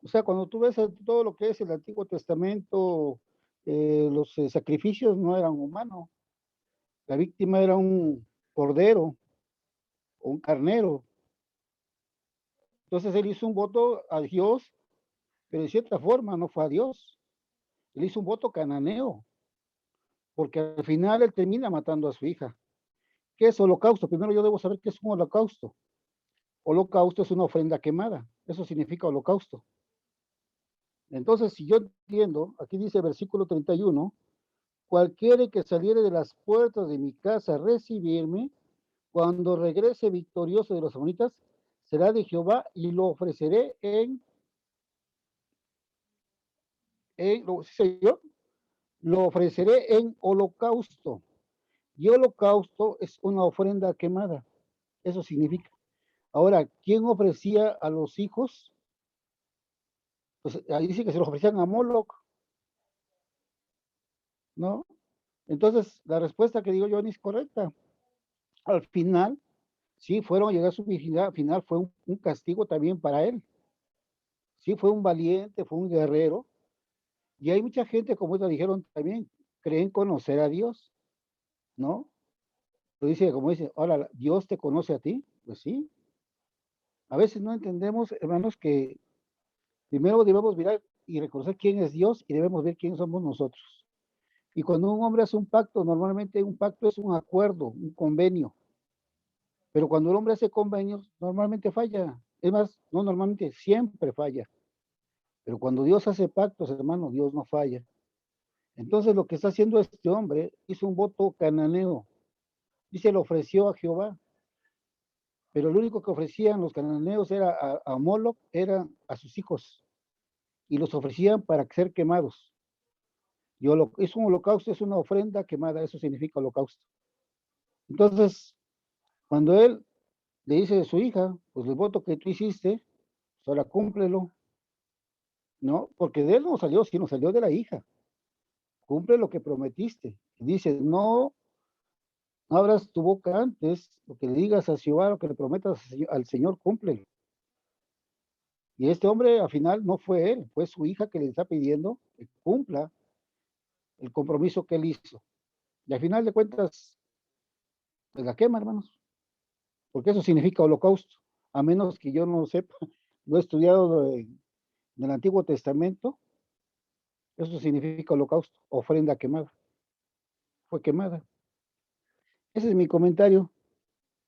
[SPEAKER 5] O sea, cuando tú ves todo lo que es el Antiguo Testamento, los sacrificios no eran humanos. La víctima era un cordero o un carnero. Entonces él hizo un voto a Dios, pero de cierta forma no fue a Dios. Él hizo un voto cananeo, porque al final él termina matando a su hija. ¿Qué es holocausto? Primero yo debo saber qué es un holocausto. Holocausto es una ofrenda quemada. Eso significa holocausto. Entonces, si yo entiendo, aquí dice versículo 31, cualquiera que saliere de las puertas de mi casa a recibirme, cuando regrese victorioso de los amonitas, será de Jehová y lo ofreceré ¿sí sé yo? Lo ofreceré en holocausto. Y holocausto es una ofrenda quemada. Eso significa. Ahora, ¿quién ofrecía a los hijos? Pues ahí dice que se los ofrecían a Moloch, ¿no? Entonces, la respuesta que digo yo es correcta. Al final, sí, fueron a llegar a su virginidad, al final fue un castigo también para él. Sí, fue un valiente, fue un guerrero. Y hay mucha gente, como ya dijeron también, creen conocer a Dios, ¿no? Lo dice, como dice, ahora, ¿Dios te conoce a ti? Pues sí. A veces no entendemos, hermanos, que primero debemos mirar y reconocer quién es Dios y debemos ver quién somos nosotros. Y cuando un hombre hace un pacto, normalmente un pacto es un acuerdo, un convenio. Pero cuando el hombre hace convenios, normalmente falla. Es más, no normalmente, siempre falla. Pero cuando Dios hace pactos, hermano, Dios no falla. Entonces lo que está haciendo este hombre, hizo un voto cananeo. Dice, lo ofreció a Jehová. Pero lo único que ofrecían los cananeos era a Moloch, era a sus hijos. Y los ofrecían para ser quemados. Es un holocausto, es una ofrenda quemada, eso significa holocausto. Entonces, cuando él le dice a su hija, pues el voto que tú hiciste, pues ahora cúmplelo, ¿no? Porque de él no salió, sino salió de la hija. Cumple lo que prometiste. Y dice, no abras tu boca antes, lo que le digas a Jehová, lo que le prometas al Señor, cúmplelo. Y este hombre al final no fue él, fue su hija que le está pidiendo que cumpla el compromiso que él hizo. Y al final de cuentas, pues la quema, hermanos, porque eso significa holocausto, a menos que yo no sepa, lo he estudiado del Antiguo Testamento, eso significa holocausto, ofrenda quemada, fue quemada. Ese es mi comentario,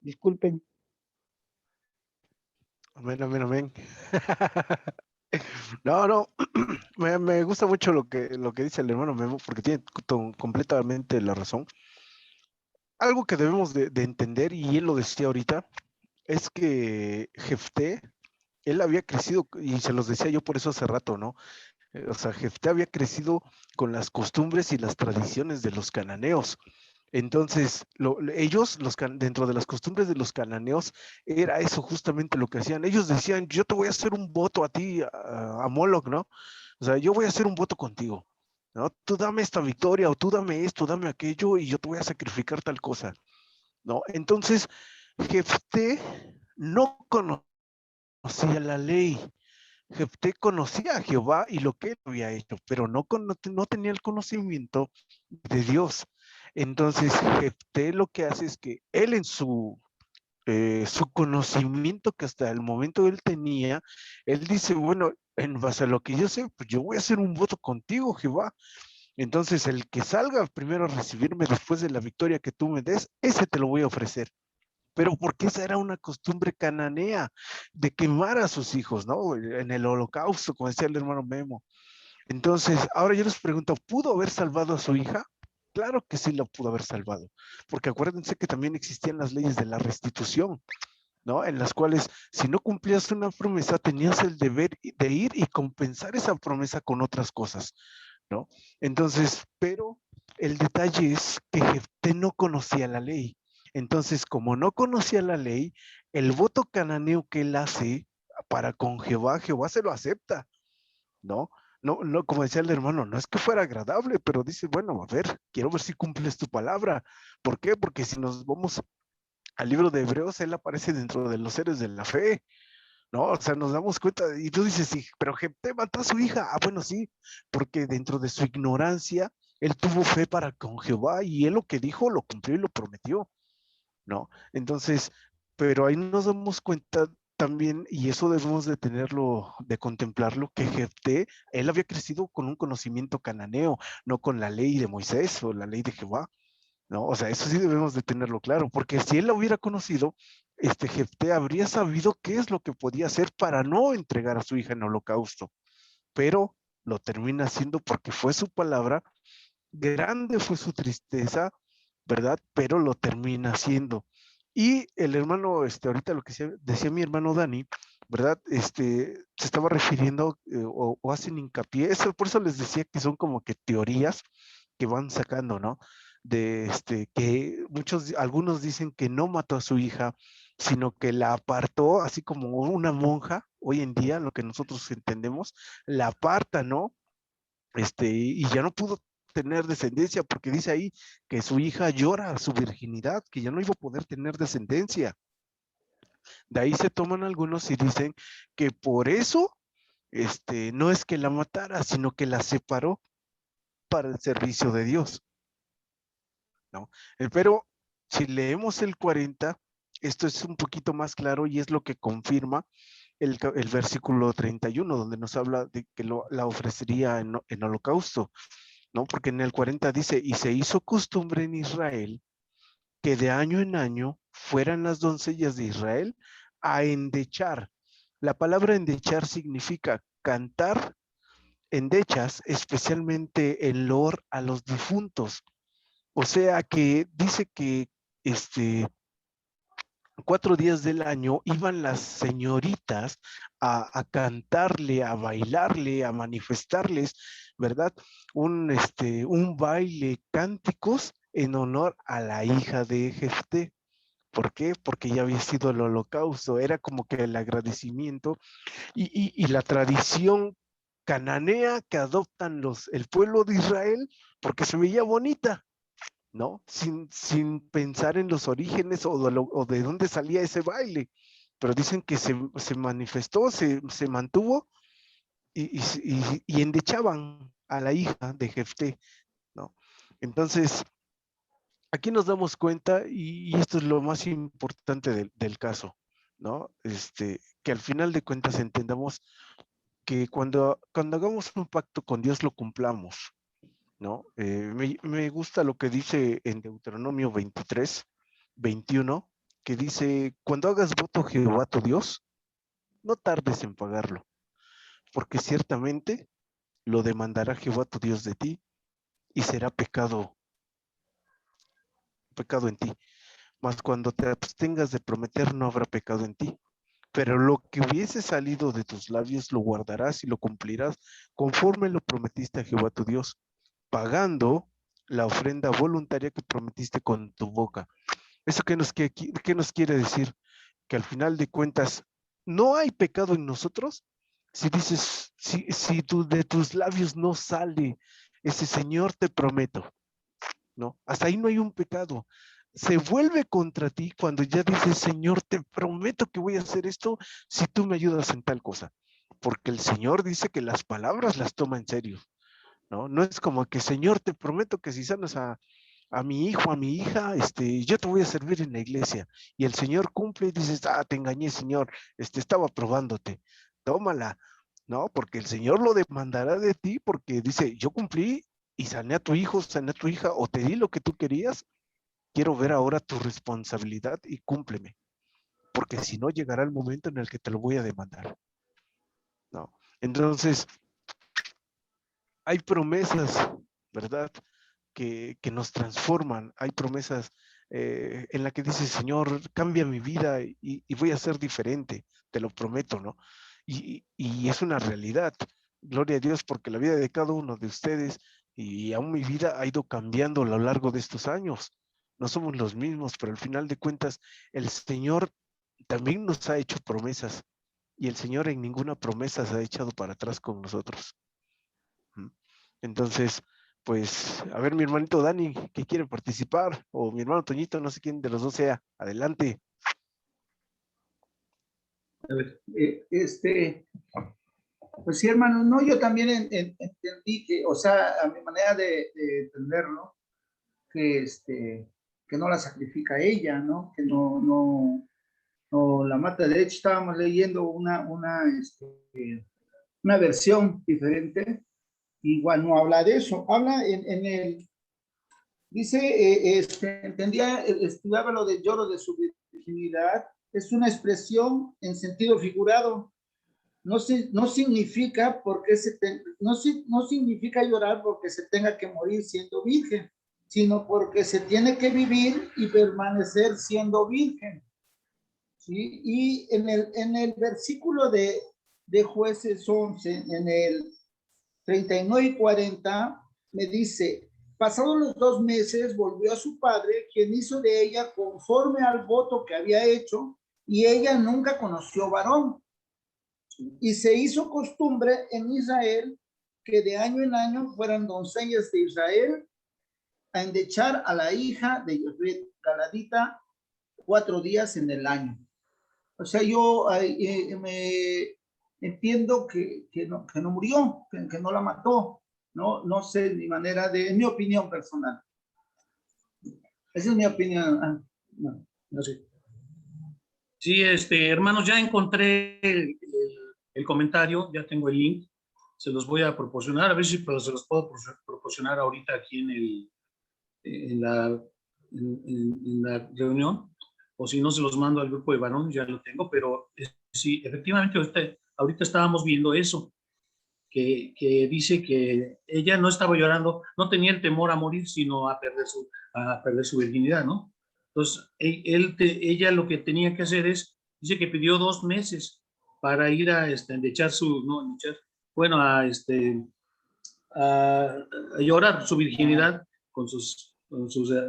[SPEAKER 5] disculpen.
[SPEAKER 1] Amén, amén, amén. No, no, me gusta mucho lo que dice el hermano Memo, porque tiene completamente la razón. Algo que debemos de entender, y él lo decía ahorita, es que Jefté, él había crecido, y se los decía yo por eso hace rato, ¿no? O sea, Jefté había crecido con las costumbres y las tradiciones de los cananeos. Entonces, ellos, dentro de las costumbres de los cananeos, era eso justamente lo que hacían. Ellos decían, yo te voy a hacer un voto a ti, a Moloch, ¿no? O sea, yo voy a hacer un voto contigo, ¿no? Tú dame esta victoria, o tú dame esto, dame aquello, y yo te voy a sacrificar tal cosa, ¿no? Entonces, Jefté no conocía la ley. Jefté conocía a Jehová y lo que él había hecho, pero no tenía el conocimiento de Dios. Entonces, Jefté lo que hace es que él en su conocimiento que hasta el momento él tenía, él dice, bueno, en base a lo que yo sé, pues yo voy a hacer un voto contigo, Jehová. Entonces, el que salga primero a recibirme después de la victoria que tú me des, ese te lo voy a ofrecer. Pero porque esa era una costumbre cananea de quemar a sus hijos, ¿no? En el holocausto, como decía el hermano Memo. Entonces, ahora yo les pregunto, ¿pudo haber salvado a su hija? Claro que sí lo pudo haber salvado, porque acuérdense que también existían las leyes de la restitución, ¿no? En las cuales si no cumplías una promesa, tenías el deber de ir y compensar esa promesa con otras cosas, ¿no? Entonces, pero el detalle es que Jefté no conocía la ley. Entonces, como no conocía la ley, el voto cananeo que él hace para con Jehová, Jehová se lo acepta, ¿no? No, no, como decía el hermano, no es que fuera agradable, pero dice, bueno, a ver, quiero ver si cumples tu palabra. ¿Por qué? Porque si nos vamos al libro de Hebreos, él aparece dentro de los héroes de la fe, ¿no? O sea, nos damos cuenta, y tú dices, sí, pero Jefté mató a su hija. Ah, bueno, sí, porque dentro de su ignorancia, él tuvo fe para con Jehová y él lo que dijo lo cumplió y lo prometió, ¿no? Entonces, pero ahí nos damos cuenta también, y eso debemos de tenerlo, de contemplarlo, que Jefté, él había crecido con un conocimiento cananeo, no con la ley de Moisés o la ley de Jehová, ¿no? O sea, eso sí debemos de tenerlo claro, porque si él lo hubiera conocido, Jefté habría sabido qué es lo que podía hacer para no entregar a su hija en holocausto, pero lo termina haciendo porque fue su palabra grande fue tristeza, ¿verdad? Pero lo termina haciendo. Y el hermano, ahorita lo que decía mi hermano Dani, ¿verdad? Se estaba refiriendo o hacen hincapié, eso, por eso les decía que son como que teorías que van sacando, ¿no? De que algunos dicen que no mató a su hija, sino que la apartó, así como una monja, hoy en día, lo que nosotros entendemos, la aparta, ¿no? Y ya no pudo tener descendencia, porque dice ahí que su hija llora su virginidad, que ya no iba a poder tener descendencia. De ahí se toman algunos y dicen que por eso, no es que la matara, sino que la separó para el servicio de Dios, ¿no? Pero si leemos el 40, esto es un poquito más claro y es lo que confirma el versículo 31, donde nos habla de que la ofrecería en holocausto, ¿no? Porque en el 40 dice, y se hizo costumbre en Israel que de año en año fueran las doncellas de Israel a endechar. La palabra endechar significa cantar endechas, especialmente en loor a los difuntos. O sea que dice que 4 días del año iban las señoritas a cantarle, a bailarle, a manifestarles, ¿verdad? Un baile, cánticos en honor a la hija de Jefté. ¿Por qué? Porque ya había sido el holocausto, era como que el agradecimiento y la tradición cananea que adoptan el pueblo de Israel porque se veía bonita, ¿no? Sin pensar en los orígenes o de dónde salía ese baile. Pero dicen que se manifestó, se mantuvo y endechaban a la hija de Jefté, ¿no? Entonces, aquí nos damos cuenta, y esto es lo más importante del caso, ¿no? Que al final de cuentas entendamos que cuando hagamos un pacto con Dios lo cumplamos, ¿no? Me gusta lo que dice en Deuteronomio 23, 21, que dice, cuando hagas voto a Jehová tu Dios, no tardes en pagarlo, porque ciertamente lo demandará Jehová tu Dios de ti y será pecado en ti. Mas cuando te abstengas de prometer, no habrá pecado en ti. Pero lo que hubiese salido de tus labios lo guardarás y lo cumplirás conforme lo prometiste a Jehová tu Dios, pagando la ofrenda voluntaria que prometiste con tu boca. ¿Eso qué nos quiere decir? Que al final de cuentas no hay pecado en nosotros. Si dices, si de tus labios no sale ese Señor, te prometo, ¿no? Hasta ahí no hay un pecado. Se vuelve contra ti cuando ya dices, Señor, te prometo que voy a hacer esto si tú me ayudas en tal cosa. Porque el Señor dice que las palabras las toma en serio, ¿no? No es como que, Señor, te prometo que si sanas a mi hijo, a mi hija, yo te voy a servir en la iglesia. Y el Señor cumple y dices, te engañé, Señor, estaba probándote. Tómala, ¿no? Porque el Señor lo demandará de ti porque dice, yo cumplí y sané a tu hijo, sané a tu hija, o te di lo que tú querías, quiero ver ahora tu responsabilidad y cúmpleme, porque si no llegará el momento en el que te lo voy a demandar, ¿no? Entonces, hay promesas, ¿verdad? Que nos transforman, hay promesas en la que dice, Señor, cambia mi vida y voy a ser diferente, te lo prometo, ¿no? Y es una realidad, gloria a Dios, porque la vida de cada uno de ustedes y aún mi vida ha ido cambiando a lo largo de estos años. No somos los mismos, pero al final de cuentas, el Señor también nos ha hecho promesas y el Señor en ninguna promesa se ha echado para atrás con nosotros. Entonces, pues, a ver, mi hermanito Dani, que quiere participar, o mi hermano Toñito, no sé quién de los dos sea, adelante.
[SPEAKER 6] A ver, pues sí, hermano, no, yo también entendí que, o sea, a mi manera de entenderlo, que, que no la sacrifica ella, ¿no? Que no la mata. De hecho, estábamos leyendo una versión diferente, igual no habla de eso, habla en el, dice, entendía, estudiaba lo del lloro de su virginidad, es una expresión en sentido figurado no significa no significa llorar porque se tenga que morir siendo virgen, sino porque se tiene que vivir y permanecer siendo virgen. ¿Sí? Y en el versículo de Jueces 11, en el 39 y 40, me dice, pasados los 2 meses, volvió a su padre, quien hizo de ella conforme al voto que había hecho, y ella nunca conoció varón. Y se hizo costumbre en Israel que de año en año fueran doncellas de Israel a endechar a la hija de Jefret Galadita 4 días en el año. O sea, yo me entiendo que no murió, que no la mató. No sé mi manera es mi opinión personal. Esa es mi opinión. No sé.
[SPEAKER 3] Sí, hermanos, ya encontré el comentario, ya tengo el link, se los voy a proporcionar, a ver si se los puedo proporcionar ahorita aquí en la reunión, o si no se los mando al grupo de varones, ya lo tengo, pero sí, efectivamente ahorita estábamos viendo eso, que dice que ella no estaba llorando, no tenía el temor a morir, sino a perder su virginidad, ¿no? Entonces, ella lo que tenía que hacer dice que pidió 2 meses para ir a endechar a llorar su virginidad con sus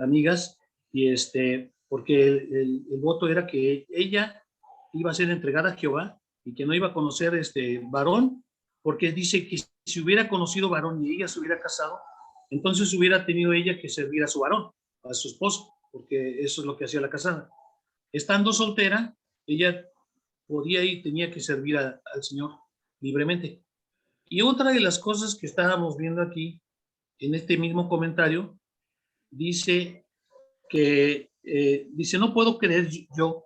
[SPEAKER 3] amigas, y porque el voto era que ella iba a ser entregada a Jehová y que no iba a conocer varón, porque dice que si hubiera conocido varón y ella se hubiera casado, entonces hubiera tenido ella que servir a su varón, a su esposo, porque eso es lo que hacía la casada. Estando soltera, ella podía y tenía que servir al Señor libremente. Y otra de las cosas que estábamos viendo aquí, en este mismo comentario, dice que, no puedo creer yo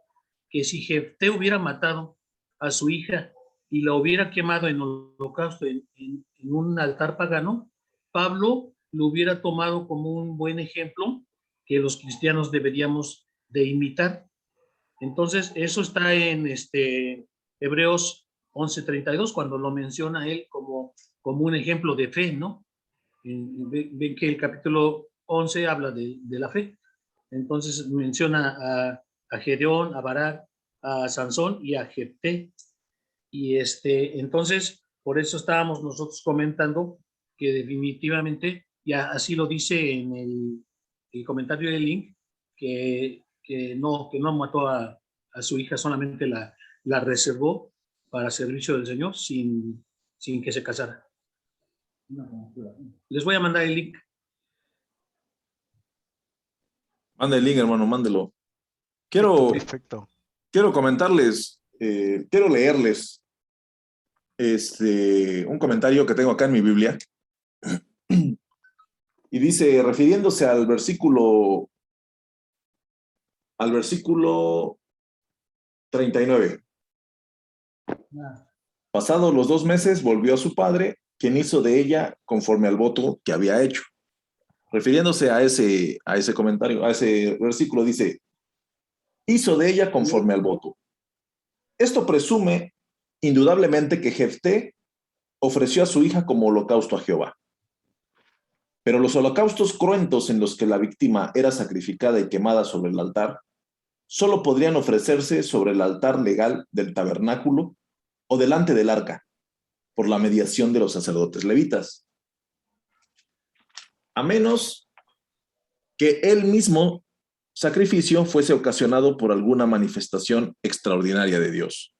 [SPEAKER 3] que si Jefté hubiera matado a su hija y la hubiera quemado en holocausto en un altar pagano, Pablo lo hubiera tomado como un buen ejemplo que los cristianos deberíamos de imitar. Entonces, eso está en Hebreos 11:32, cuando lo menciona él como un ejemplo de fe, ¿no? Ven que el capítulo 11 habla de la fe. Entonces menciona a Gedeón, a Barak, a Sansón y a Jefté. Y entonces, por eso estábamos nosotros comentando que definitivamente, ya así lo dice en el comentario del link, que no mató a su hija, solamente la reservó para servicio del Señor sin que se casara. Les voy a mandar el link.
[SPEAKER 2] Manda el link, hermano, mándelo. Quiero comentarles, quiero leerles un comentario que tengo acá en mi Biblia. Y dice, refiriéndose al versículo 39. Pasados los 2 meses, volvió a su padre, quien hizo de ella conforme al voto que había hecho. Refiriéndose a ese comentario, a ese versículo, dice, hizo de ella conforme al voto. Esto presume indudablemente que Jefté ofreció a su hija como holocausto a Jehová. Pero los holocaustos cruentos en los que la víctima era sacrificada y quemada sobre el altar solo podrían ofrecerse sobre el altar legal del tabernáculo o delante del arca, por la mediación de los sacerdotes levitas. A menos que el mismo sacrificio fuese ocasionado por alguna manifestación extraordinaria de Dios.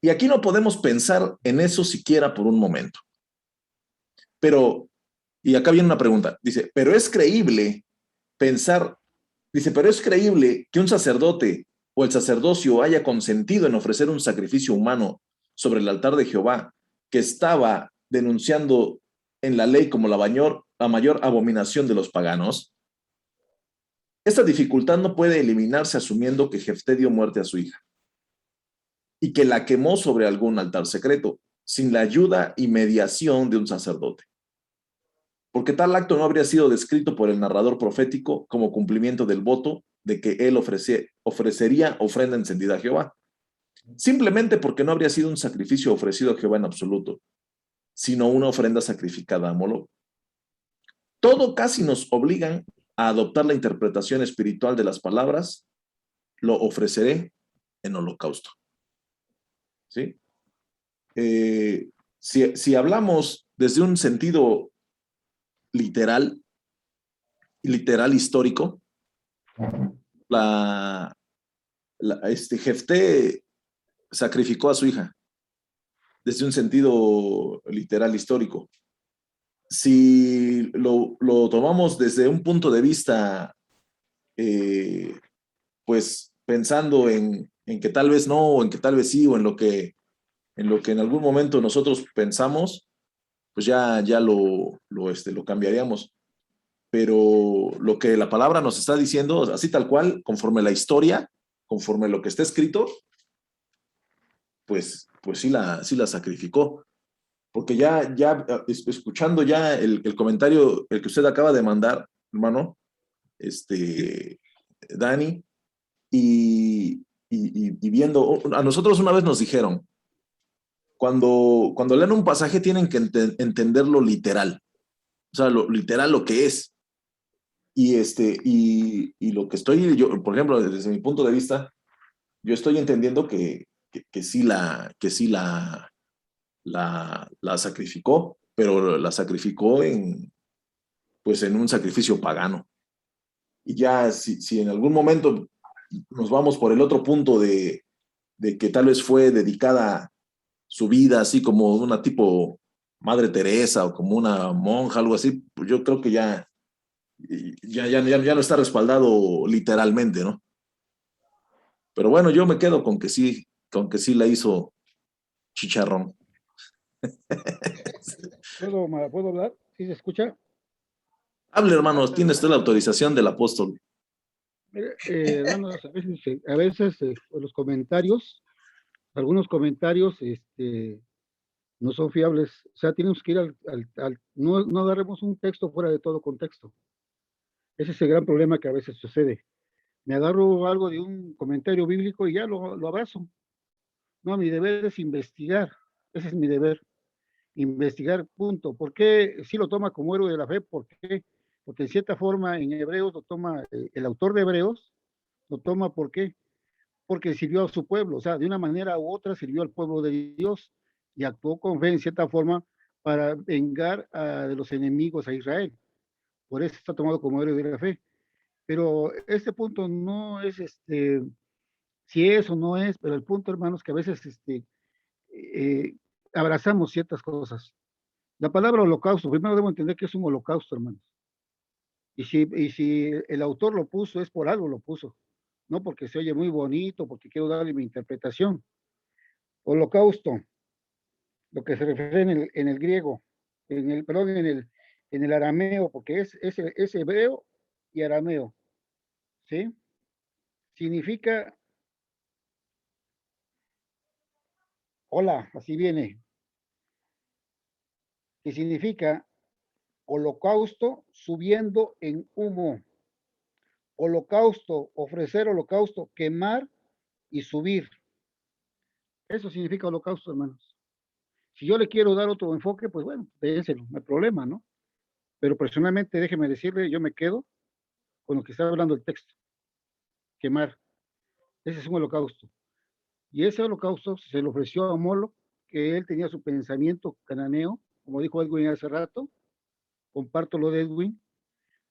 [SPEAKER 2] Y aquí no podemos pensar en eso siquiera por un momento. Pero, y acá viene una pregunta, dice, pero es creíble que un sacerdote o el sacerdocio haya consentido en ofrecer un sacrificio humano sobre el altar de Jehová, que estaba denunciando en la ley como la mayor abominación de los paganos. Esta dificultad no puede eliminarse asumiendo que Jefté dio muerte a su hija y que la quemó sobre algún altar secreto, sin la ayuda y mediación de un sacerdote. Porque tal acto no habría sido descrito por el narrador profético como cumplimiento del voto de que él ofrecería ofrenda encendida a Jehová. simplemente porque no habría sido un sacrificio ofrecido a Jehová en absoluto, sino una ofrenda sacrificada a Moloch. Todo casi nos obligan a adoptar la interpretación espiritual de las palabras, lo ofreceré en holocausto. ¿Sí? Si hablamos desde un sentido literal histórico, Jefté sacrificó a su hija desde un sentido literal histórico. Si lo tomamos desde un punto de vista, pues pensando en que tal vez no, o en que tal vez sí, o en lo que en algún momento nosotros pensamos, pues ya lo cambiaríamos. Pero lo que la palabra nos está diciendo, así tal cual, conforme la historia, conforme lo que está escrito, pues sí la sacrificó. Porque ya escuchando ya el comentario, el que usted acaba de mandar, hermano, Dani, y viendo, a nosotros una vez nos dijeron, cuando lean un pasaje tienen que entenderlo literal, o sea, literal lo que es. Y lo que estoy, yo, por ejemplo, desde mi punto de vista, yo estoy entendiendo que sí la sacrificó, pero la sacrificó pues en un sacrificio pagano. Y ya si en algún momento nos vamos por el otro punto de que tal vez fue dedicada su vida así como una tipo Madre Teresa o como una monja, algo así, pues yo creo que ya no está respaldado literalmente, ¿no? Pero bueno, yo me quedo con que sí la hizo chicharrón.
[SPEAKER 5] ¿Puedo hablar? ¿Sí se escucha?
[SPEAKER 2] Hable, hermanos, tiene usted la autorización del apóstol.
[SPEAKER 5] Mire, hermanos, a veces los comentarios, algunos comentarios, no son fiables. O sea, tenemos que ir no agarremos un texto fuera de todo contexto. Ese es el gran problema que a veces sucede. Me agarro algo de un comentario bíblico y ya lo abrazo. No, mi deber es investigar. Ese es mi deber. Investigar, punto. ¿Por qué si lo toma como héroe de la fe? ¿Por qué? Porque en cierta forma en Hebreos lo toma, el autor de Hebreos lo toma, ¿por qué? Porque sirvió a su pueblo, o sea, de una manera u otra sirvió al pueblo de Dios y actuó con fe en cierta forma para vengar de los enemigos a Israel. Por eso está tomado como héroe de la fe. Pero este punto no es si es o no es, pero el punto, hermanos, que a veces eh, abrazamos ciertas cosas. La palabra holocausto, primero debo entender que es un holocausto, hermanos. Y si el autor lo puso, es por algo lo puso, no porque se oye muy bonito, porque quiero darle mi interpretación. Holocausto, lo que se refiere en el griego, perdón, en el arameo, porque es hebreo y arameo, ¿sí? Significa, hola, así viene, que significa holocausto subiendo en humo. Holocausto, ofrecer holocausto, quemar y subir. Eso significa holocausto, hermanos. Si yo le quiero dar otro enfoque, pues bueno, déjenselo, no hay problema, ¿no? Pero personalmente, déjeme decirle, yo me quedo con lo que está hablando el texto. Quemar. Ese es un holocausto. Y ese holocausto se le ofreció a Moloch, que él tenía su pensamiento cananeo, como dijo Edwin hace rato, comparto lo de Edwin,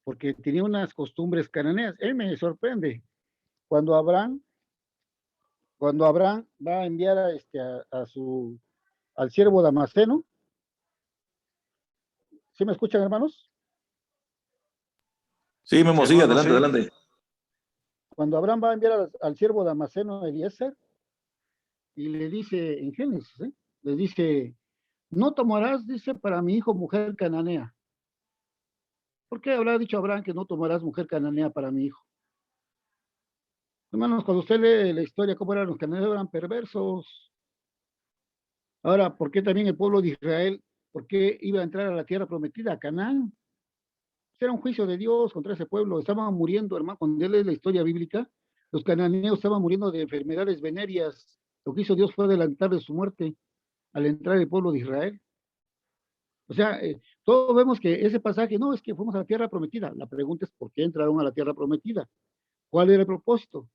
[SPEAKER 5] porque tenía unas costumbres cananeas. Él me sorprende. Cuando Abraham va a enviar al siervo Damasceno, ¿sí me escuchan, hermanos?
[SPEAKER 2] Sí, Memo, sí, adelante, adelante.
[SPEAKER 5] Cuando Abraham va a enviar al siervo Damasceno, Eliezer, y le dice en Génesis, le dice, no tomarás, dice, para mi hijo mujer cananea. ¿Por qué habrá dicho Abraham que no tomarás mujer cananea para mi hijo? Hermanos, cuando usted lee la historia, cómo eran los cananeos, eran perversos. Ahora, ¿por qué también el pueblo de Israel, por qué iba a entrar a la tierra prometida, a Canaán? Era un juicio de Dios contra ese pueblo. Estaban muriendo, hermano, cuando él lee la historia bíblica, los cananeos estaban muriendo de enfermedades venéreas. Lo que hizo Dios fue adelantar de su muerte al entrar el pueblo de Israel. O sea, todos vemos que ese pasaje, no, es que fuimos a la tierra prometida. La pregunta es, ¿por qué entraron a la tierra prometida? ¿Cuál era el propósito?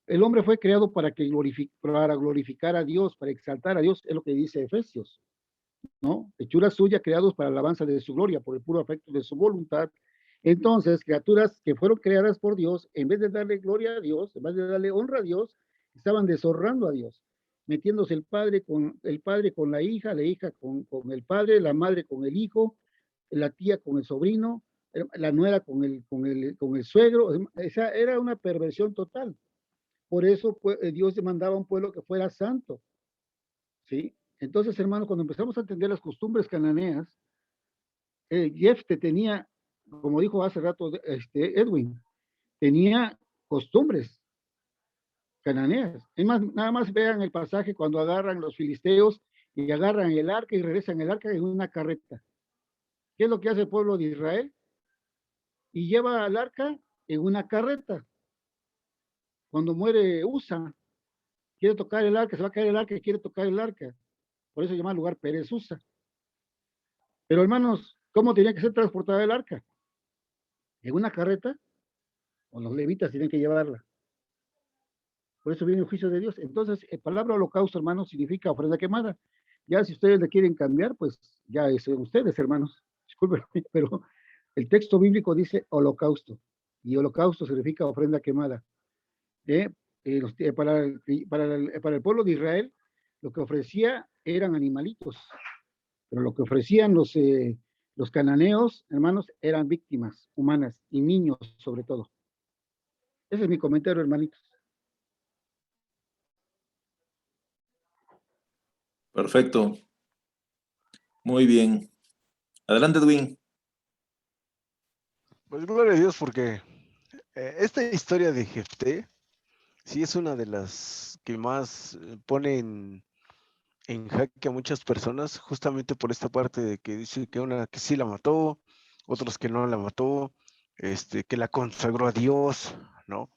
[SPEAKER 5] El hombre fue creado para glorificar a Dios, para exaltar a Dios, es lo que dice Efesios, ¿no? Hechuras suyas creados para la alabanza de su gloria, por el puro afecto de su voluntad. Entonces, criaturas que fueron creadas por Dios, en vez de darle gloria a Dios, en vez de darle honra a Dios, estaban deshonrando a Dios, metiéndose el padre con la hija con el padre, la madre con el hijo, la tía con el sobrino, la nuera con el suegro. Esa era una perversión total. Por eso pues, Dios demandaba a un pueblo que fuera santo, ¿sí? Entonces, hermanos, cuando empezamos a entender las costumbres cananeas, Jefte tenía, como dijo hace rato Edwin, tenía costumbres cananeas. Es más, nada más vean el pasaje cuando agarran los filisteos y agarran el arca y regresan el arca en una carreta. ¿Qué es lo que hace el pueblo de Israel? Y lleva al arca en una carreta. Cuando muere Usa, quiere tocar el arca, se va a caer el arca y quiere tocar el arca. Por eso se llama el lugar Pérez Usa. Pero hermanos, ¿cómo tenía que ser transportada el arca? ¿En una carreta? O los levitas tienen que llevarla. Por eso viene el juicio de Dios. Entonces, la palabra holocausto, hermanos, significa ofrenda quemada. Ya si ustedes le quieren cambiar, pues ya es ustedes, hermanos. Disculpen, pero el texto bíblico dice holocausto. Y holocausto significa ofrenda quemada. Para el pueblo de Israel, lo que ofrecía eran animalitos. Pero lo que ofrecían los cananeos, hermanos, eran víctimas humanas y niños sobre todo. Ese es mi comentario, hermanitos.
[SPEAKER 2] Perfecto. Muy bien. Adelante, Edwin.
[SPEAKER 1] Pues gloria a Dios, porque esta historia de Jefté sí es una de las que más pone en jaque a muchas personas, justamente por esta parte de que dice que una que sí la mató, otros que no la mató, que la consagró a Dios, ¿no?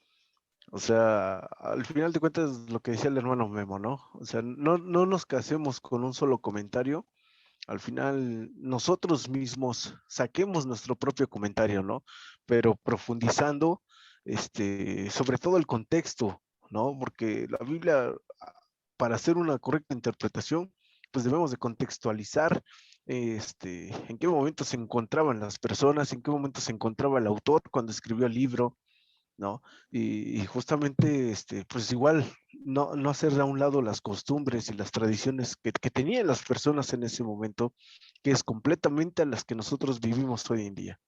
[SPEAKER 1] O sea, al final de cuentas, lo que decía el hermano Memo, ¿no? O sea, no nos casemos con un solo comentario. Al final, nosotros mismos saquemos nuestro propio comentario, ¿no? Pero profundizando, sobre todo el contexto, ¿no? Porque la Biblia, para hacer una correcta interpretación, pues debemos de contextualizar, en qué momento se encontraban las personas, en qué momento se encontraba el autor cuando escribió el libro, ¿no? Y justamente, pues igual, no hacer a un lado las costumbres y las tradiciones que tenían las personas en ese momento, que es completamente a las que nosotros vivimos hoy en día,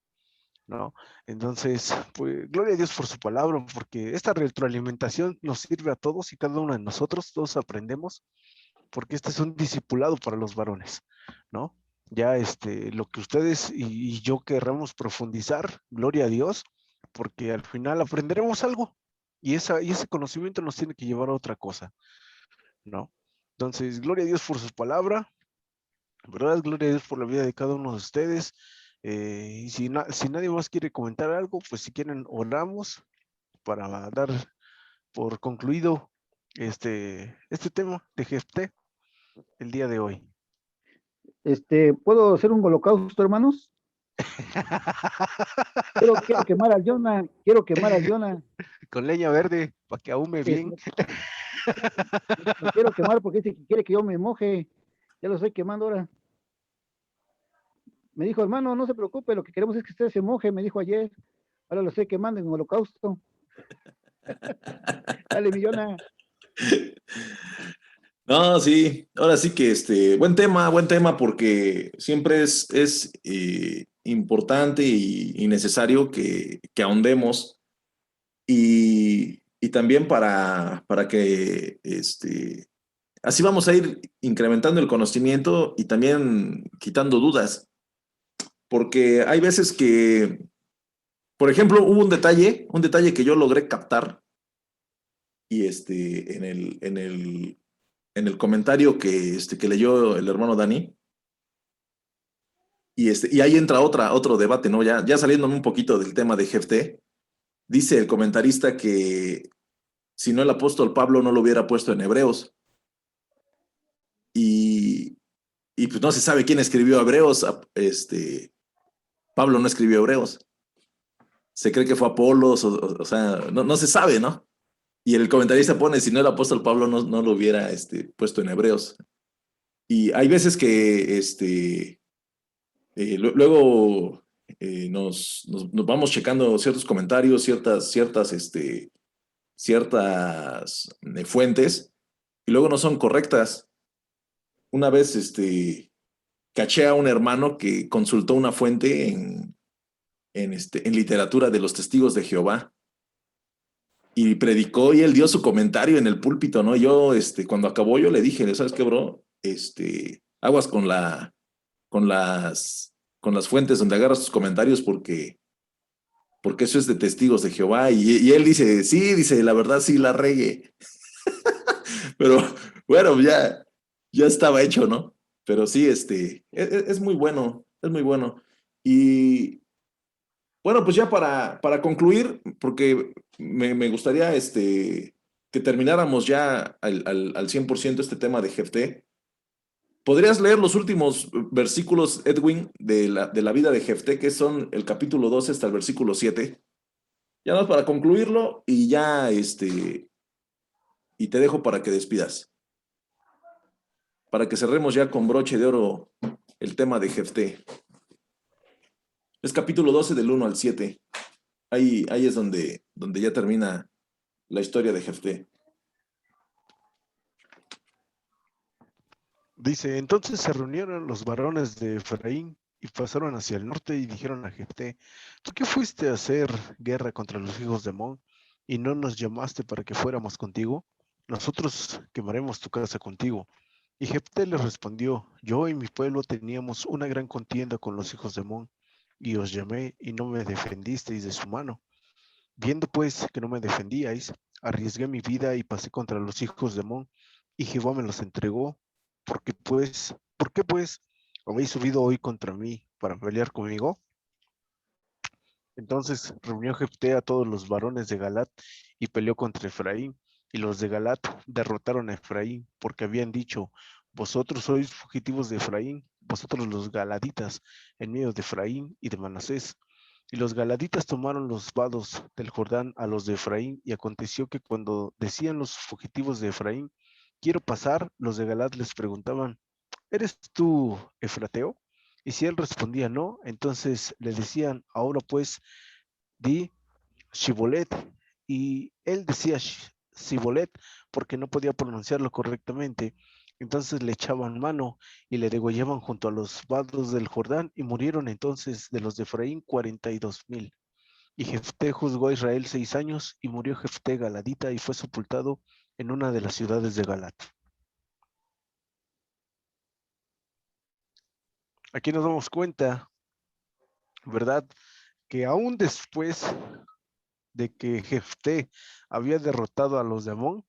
[SPEAKER 1] ¿no? Entonces, pues, gloria a Dios por su palabra, porque esta retroalimentación nos sirve a todos y cada uno de nosotros, todos aprendemos, porque este es un discipulado para los varones, ¿no? Ya lo que ustedes y yo querramos profundizar, gloria a Dios, porque al final aprenderemos algo y ese conocimiento nos tiene que llevar a otra cosa, ¿no? Entonces, gloria a Dios por su palabra, ¿verdad? Gloria a Dios por la vida de cada uno de ustedes. Y si nadie más quiere comentar algo, pues si quieren oramos para dar por concluido este tema de Jefté el día de hoy.
[SPEAKER 5] ¿Puedo hacer un holocausto, hermanos? Quiero quemar al Jonah.
[SPEAKER 1] Con leña verde, para que ahume bien.
[SPEAKER 5] Lo quiero quemar porque dice que quiere que yo me moje. Ya lo estoy quemando ahora. Me dijo, hermano, no se preocupe, lo que queremos es que usted se moje, me dijo ayer. Ahora lo estoy quemando en holocausto. Dale, mi Jonah.
[SPEAKER 2] No, sí, ahora sí que buen tema, porque siempre es importante y necesario que ahondemos y también para que así vamos a ir incrementando el conocimiento y también quitando dudas, porque hay veces que, por ejemplo, hubo un detalle que yo logré captar y en el comentario que leyó el hermano Dani, y ahí entra otro debate, ¿no? Ya saliéndome un poquito del tema de Jefté, dice el comentarista que si no el apóstol Pablo no lo hubiera puesto en Hebreos, y pues no se sabe quién escribió Hebreos. Pablo no escribió Hebreos. Se cree que fue Apolos, o sea, no se sabe, ¿no? Y el comentarista pone, si no el apóstol Pablo no lo hubiera puesto en Hebreos. Y hay veces que luego nos vamos checando ciertos comentarios, ciertas fuentes, y luego no son correctas. Una vez caché a un hermano que consultó una fuente en literatura de los testigos de Jehová y predicó y él dio su comentario en el púlpito, ¿no? Yo, cuando acabó, yo le dije, ¿sabes qué, bro? Aguas con las fuentes donde agarras tus comentarios porque eso es de testigos de Jehová. Y él dice, sí, dice, la verdad sí la regué. Pero bueno, ya estaba hecho, ¿no? Pero sí, es muy bueno, es muy bueno. Y bueno, pues ya para concluir, porque me gustaría que termináramos ya al 100% este tema de Jefté. ¿Podrías leer los últimos versículos, Edwin, de la vida de Jefté, que son el capítulo 12 hasta el versículo 7? Ya no, para concluirlo y ya, y te dejo para que despidas. Para que cerremos ya con broche de oro el tema de Jefté. Es capítulo 12 del 1 al 7. Ahí es donde ya termina la historia de Jefté.
[SPEAKER 1] Dice, entonces se reunieron los varones de Efraín y pasaron hacia el norte y dijeron a Jefté, ¿tú qué fuiste a hacer guerra contra los hijos de Amón y no nos llamaste para que fuéramos contigo? Nosotros quemaremos tu casa contigo. Y Jefté les respondió, yo y mi pueblo teníamos una gran contienda con los hijos de Amón, y os llamé y no me defendisteis de su mano. Viendo pues que no me defendíais, arriesgué mi vida y pasé contra los hijos de Amón, y Jehová me los entregó. ¿Por qué pues habéis subido hoy contra mí para pelear conmigo? Entonces reunió Jefté a todos los varones de Galat y peleó contra Efraín. Y los de Galat derrotaron a Efraín, porque habían dicho, vosotros sois fugitivos de Efraín, vosotros los galaditas, en medio de Efraín y de Manasés. Y los galaditas tomaron los vados del Jordán a los de Efraín, y aconteció que cuando decían los fugitivos de Efraín, quiero pasar, los de Galat les preguntaban, ¿eres tú efrateo? Y si él respondía no, entonces le decían, ahora pues di Shibolet. Y él decía Shibolet porque no podía pronunciarlo correctamente. Entonces le echaban mano y le degollaban junto a los vados del Jordán, y murieron entonces de los de Efraín 42,000. Y Jefté juzgó a Israel 6 años, y murió Jefté galadita y fue sepultado en una de las ciudades de Galat. Aquí nos damos cuenta, ¿verdad?, que aún después de que Jefté había derrotado a los de Amón,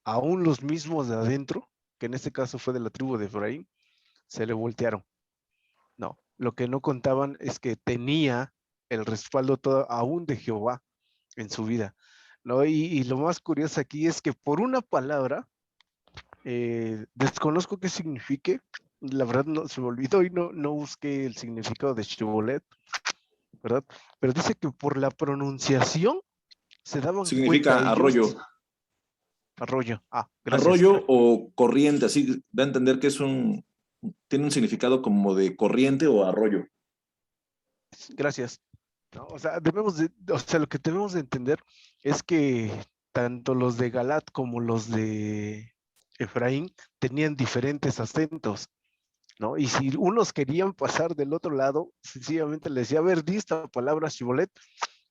[SPEAKER 1] aún los mismos de adentro, que en este caso fue de la tribu de Efraín, se le voltearon. No, lo que no contaban es que tenía el respaldo todo, aún de Jehová en su vida, ¿no? Y lo más curioso aquí es que por una palabra, desconozco qué signifique, la verdad no, se me olvidó y no busqué el significado de Shibolet, ¿verdad? Pero dice que por la pronunciación se daban
[SPEAKER 2] Significa
[SPEAKER 1] cuenta
[SPEAKER 2] arroyo.
[SPEAKER 1] ellos. Arroyo. Gracias.
[SPEAKER 2] Arroyo o corriente, así da a entender que tiene un significado como de corriente o arroyo.
[SPEAKER 1] Gracias. ¿No? O sea, lo que debemos de entender es que tanto los de Galat como los de Efraín tenían diferentes acentos, ¿no? Y si unos querían pasar del otro lado, sencillamente les decía, a ver, di esta palabra Shibolet.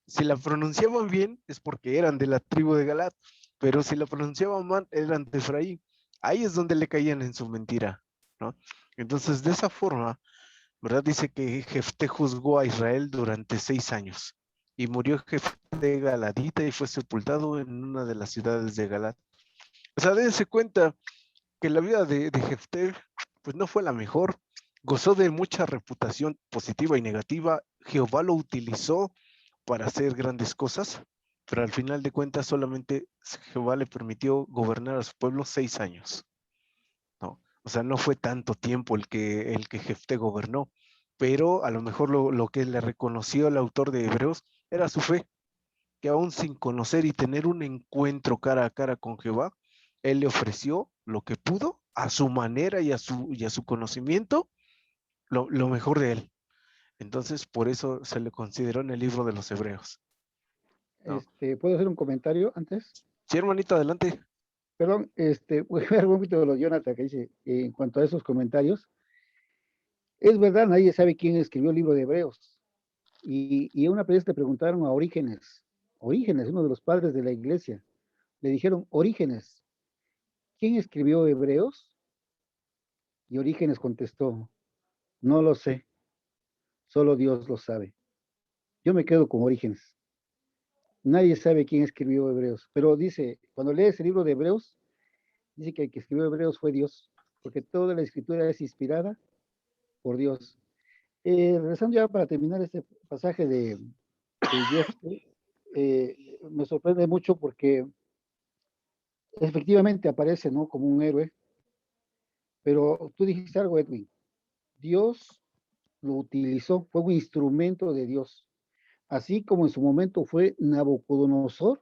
[SPEAKER 1] Si la pronunciaban bien es porque eran de la tribu de Galat, pero si la pronunciaban mal eran de Efraín. Ahí es donde le caían en su mentira, ¿no? Entonces, de esa forma, ¿verdad? Dice que Jefté juzgó a Israel durante 6 años y murió Jefté galadita y fue sepultado en una de las ciudades de Galat. O sea, dense cuenta que la vida de Jefté pues no fue la mejor, gozó de mucha reputación positiva y negativa, Jehová lo utilizó para hacer grandes cosas, pero al final de cuentas solamente Jehová le permitió gobernar a su pueblo 6 años, ¿no? O sea, no fue tanto tiempo el que Jefté gobernó, pero a lo mejor lo que le reconoció el autor de Hebreos era su fe, que aún sin conocer y tener un encuentro cara a cara con Jehová, él le ofreció lo que pudo a su manera y a su conocimiento, lo mejor de él. Entonces, por eso se le consideró en el libro de los Hebreos, ¿no?
[SPEAKER 5] ¿Puedo hacer un comentario antes?
[SPEAKER 1] Sí, hermanito, adelante.
[SPEAKER 5] Perdón, voy a ver un poquito de lo de Jonathan que dice en cuanto a esos comentarios. Es verdad, nadie sabe quién escribió el libro de Hebreos. Y una vez le preguntaron a Orígenes, uno de los padres de la iglesia, le dijeron, Orígenes, ¿quién escribió Hebreos? Y Orígenes contestó, no lo sé, solo Dios lo sabe. Yo me quedo con Orígenes. Nadie sabe quién escribió Hebreos, pero dice, cuando lees el libro de Hebreos, dice que el que escribió Hebreos fue Dios, porque toda la escritura es inspirada por Dios. Regresando ya para terminar este pasaje de Jeff, me sorprende mucho porque efectivamente aparece, ¿no? Como un héroe, pero tú dijiste algo, Edwin. Dios lo utilizó, fue un instrumento de Dios. Así como en su momento fue Nabucodonosor,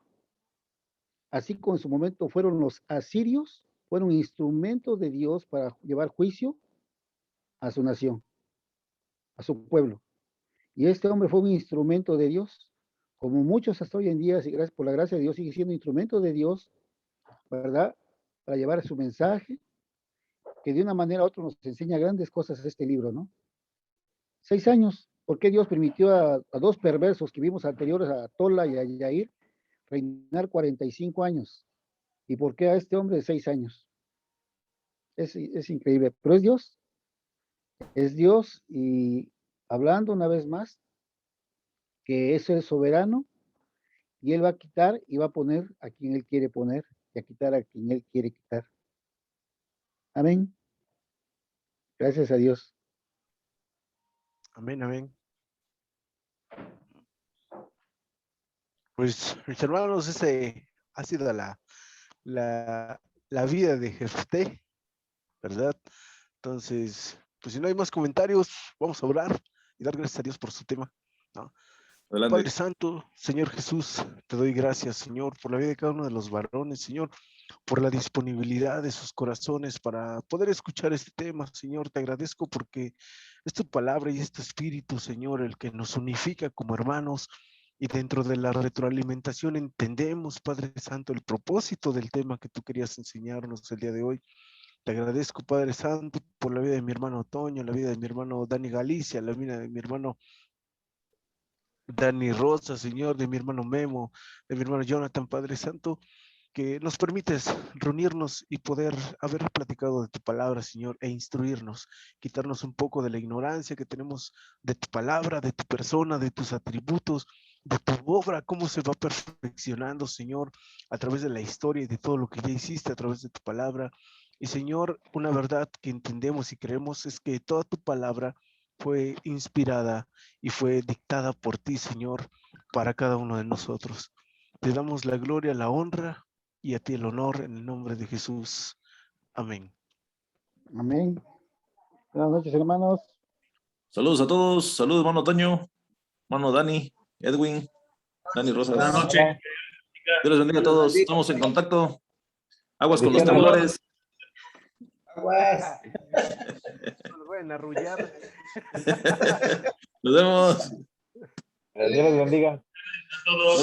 [SPEAKER 5] así como en su momento fueron los asirios, fueron instrumentos de Dios para llevar juicio a su nación, a su pueblo. Y este hombre fue un instrumento de Dios, como muchos hasta hoy en día, y gracias por la gracia de Dios, sigue siendo instrumento de Dios, ¿verdad? Para llevar su mensaje, que de una manera u otra nos enseña grandes cosas este libro, ¿no? 6 años. ¿Por qué Dios permitió a dos perversos que vimos anteriores, a Tola y a Yair, reinar 45 años? ¿Y por qué a este hombre de 6 años? Es increíble, pero es Dios y hablando una vez más, que eso es soberano y Él va a quitar y va a poner a quien Él quiere poner y a quitar a quien Él quiere quitar. Amén. Gracias a Dios.
[SPEAKER 1] Amén, amén. Pues, mis hermanos, ha sido la vida de Jefté, ¿verdad? Entonces, pues si no hay más comentarios, vamos a orar y dar gracias a Dios por su tema, ¿no?
[SPEAKER 2] Adelante.
[SPEAKER 1] Padre Santo, Señor Jesús, te doy gracias, Señor, por la vida de cada uno de los varones, Señor, por la disponibilidad de sus corazones para poder escuchar este tema, Señor. Te agradezco porque es tu palabra y es tu espíritu, Señor, el que nos unifica como hermanos. Y dentro de la retroalimentación entendemos, Padre Santo, el propósito del tema que tú querías enseñarnos el día de hoy. Te agradezco, Padre Santo, por la vida de mi hermano Toño, la vida de mi hermano Dani Galicia, la vida de mi hermano Dani Rosa, Señor, de mi hermano Memo, de mi hermano Jonathan, Padre Santo, que nos permites reunirnos y poder haber platicado de tu palabra, Señor, e instruirnos, quitarnos un poco de la ignorancia que tenemos de tu palabra, de tu persona, de tus atributos, de tu obra, cómo se va perfeccionando, Señor, a través de la historia y de todo lo que ya hiciste a través de tu palabra. Y Señor, una verdad que entendemos y creemos es que toda tu palabra fue inspirada y fue dictada por ti, Señor, para cada uno de nosotros. Te damos la gloria, la honra y a ti el honor en el nombre de Jesús. Amén.
[SPEAKER 5] Amén. Buenas noches, hermanos.
[SPEAKER 2] Saludos a todos. Saludos, hermano Toño, hermano Dani, Edwin, Dani Rosas.
[SPEAKER 3] Buenas noches.
[SPEAKER 2] Dios les bendiga a todos. Estamos en contacto. Aguas con los
[SPEAKER 5] Bendiciones.
[SPEAKER 2] temblores.
[SPEAKER 6] Aguas.
[SPEAKER 1] Nos van a arrullar.
[SPEAKER 2] Nos vemos.
[SPEAKER 4] Dios les bendiga.
[SPEAKER 3] A todos.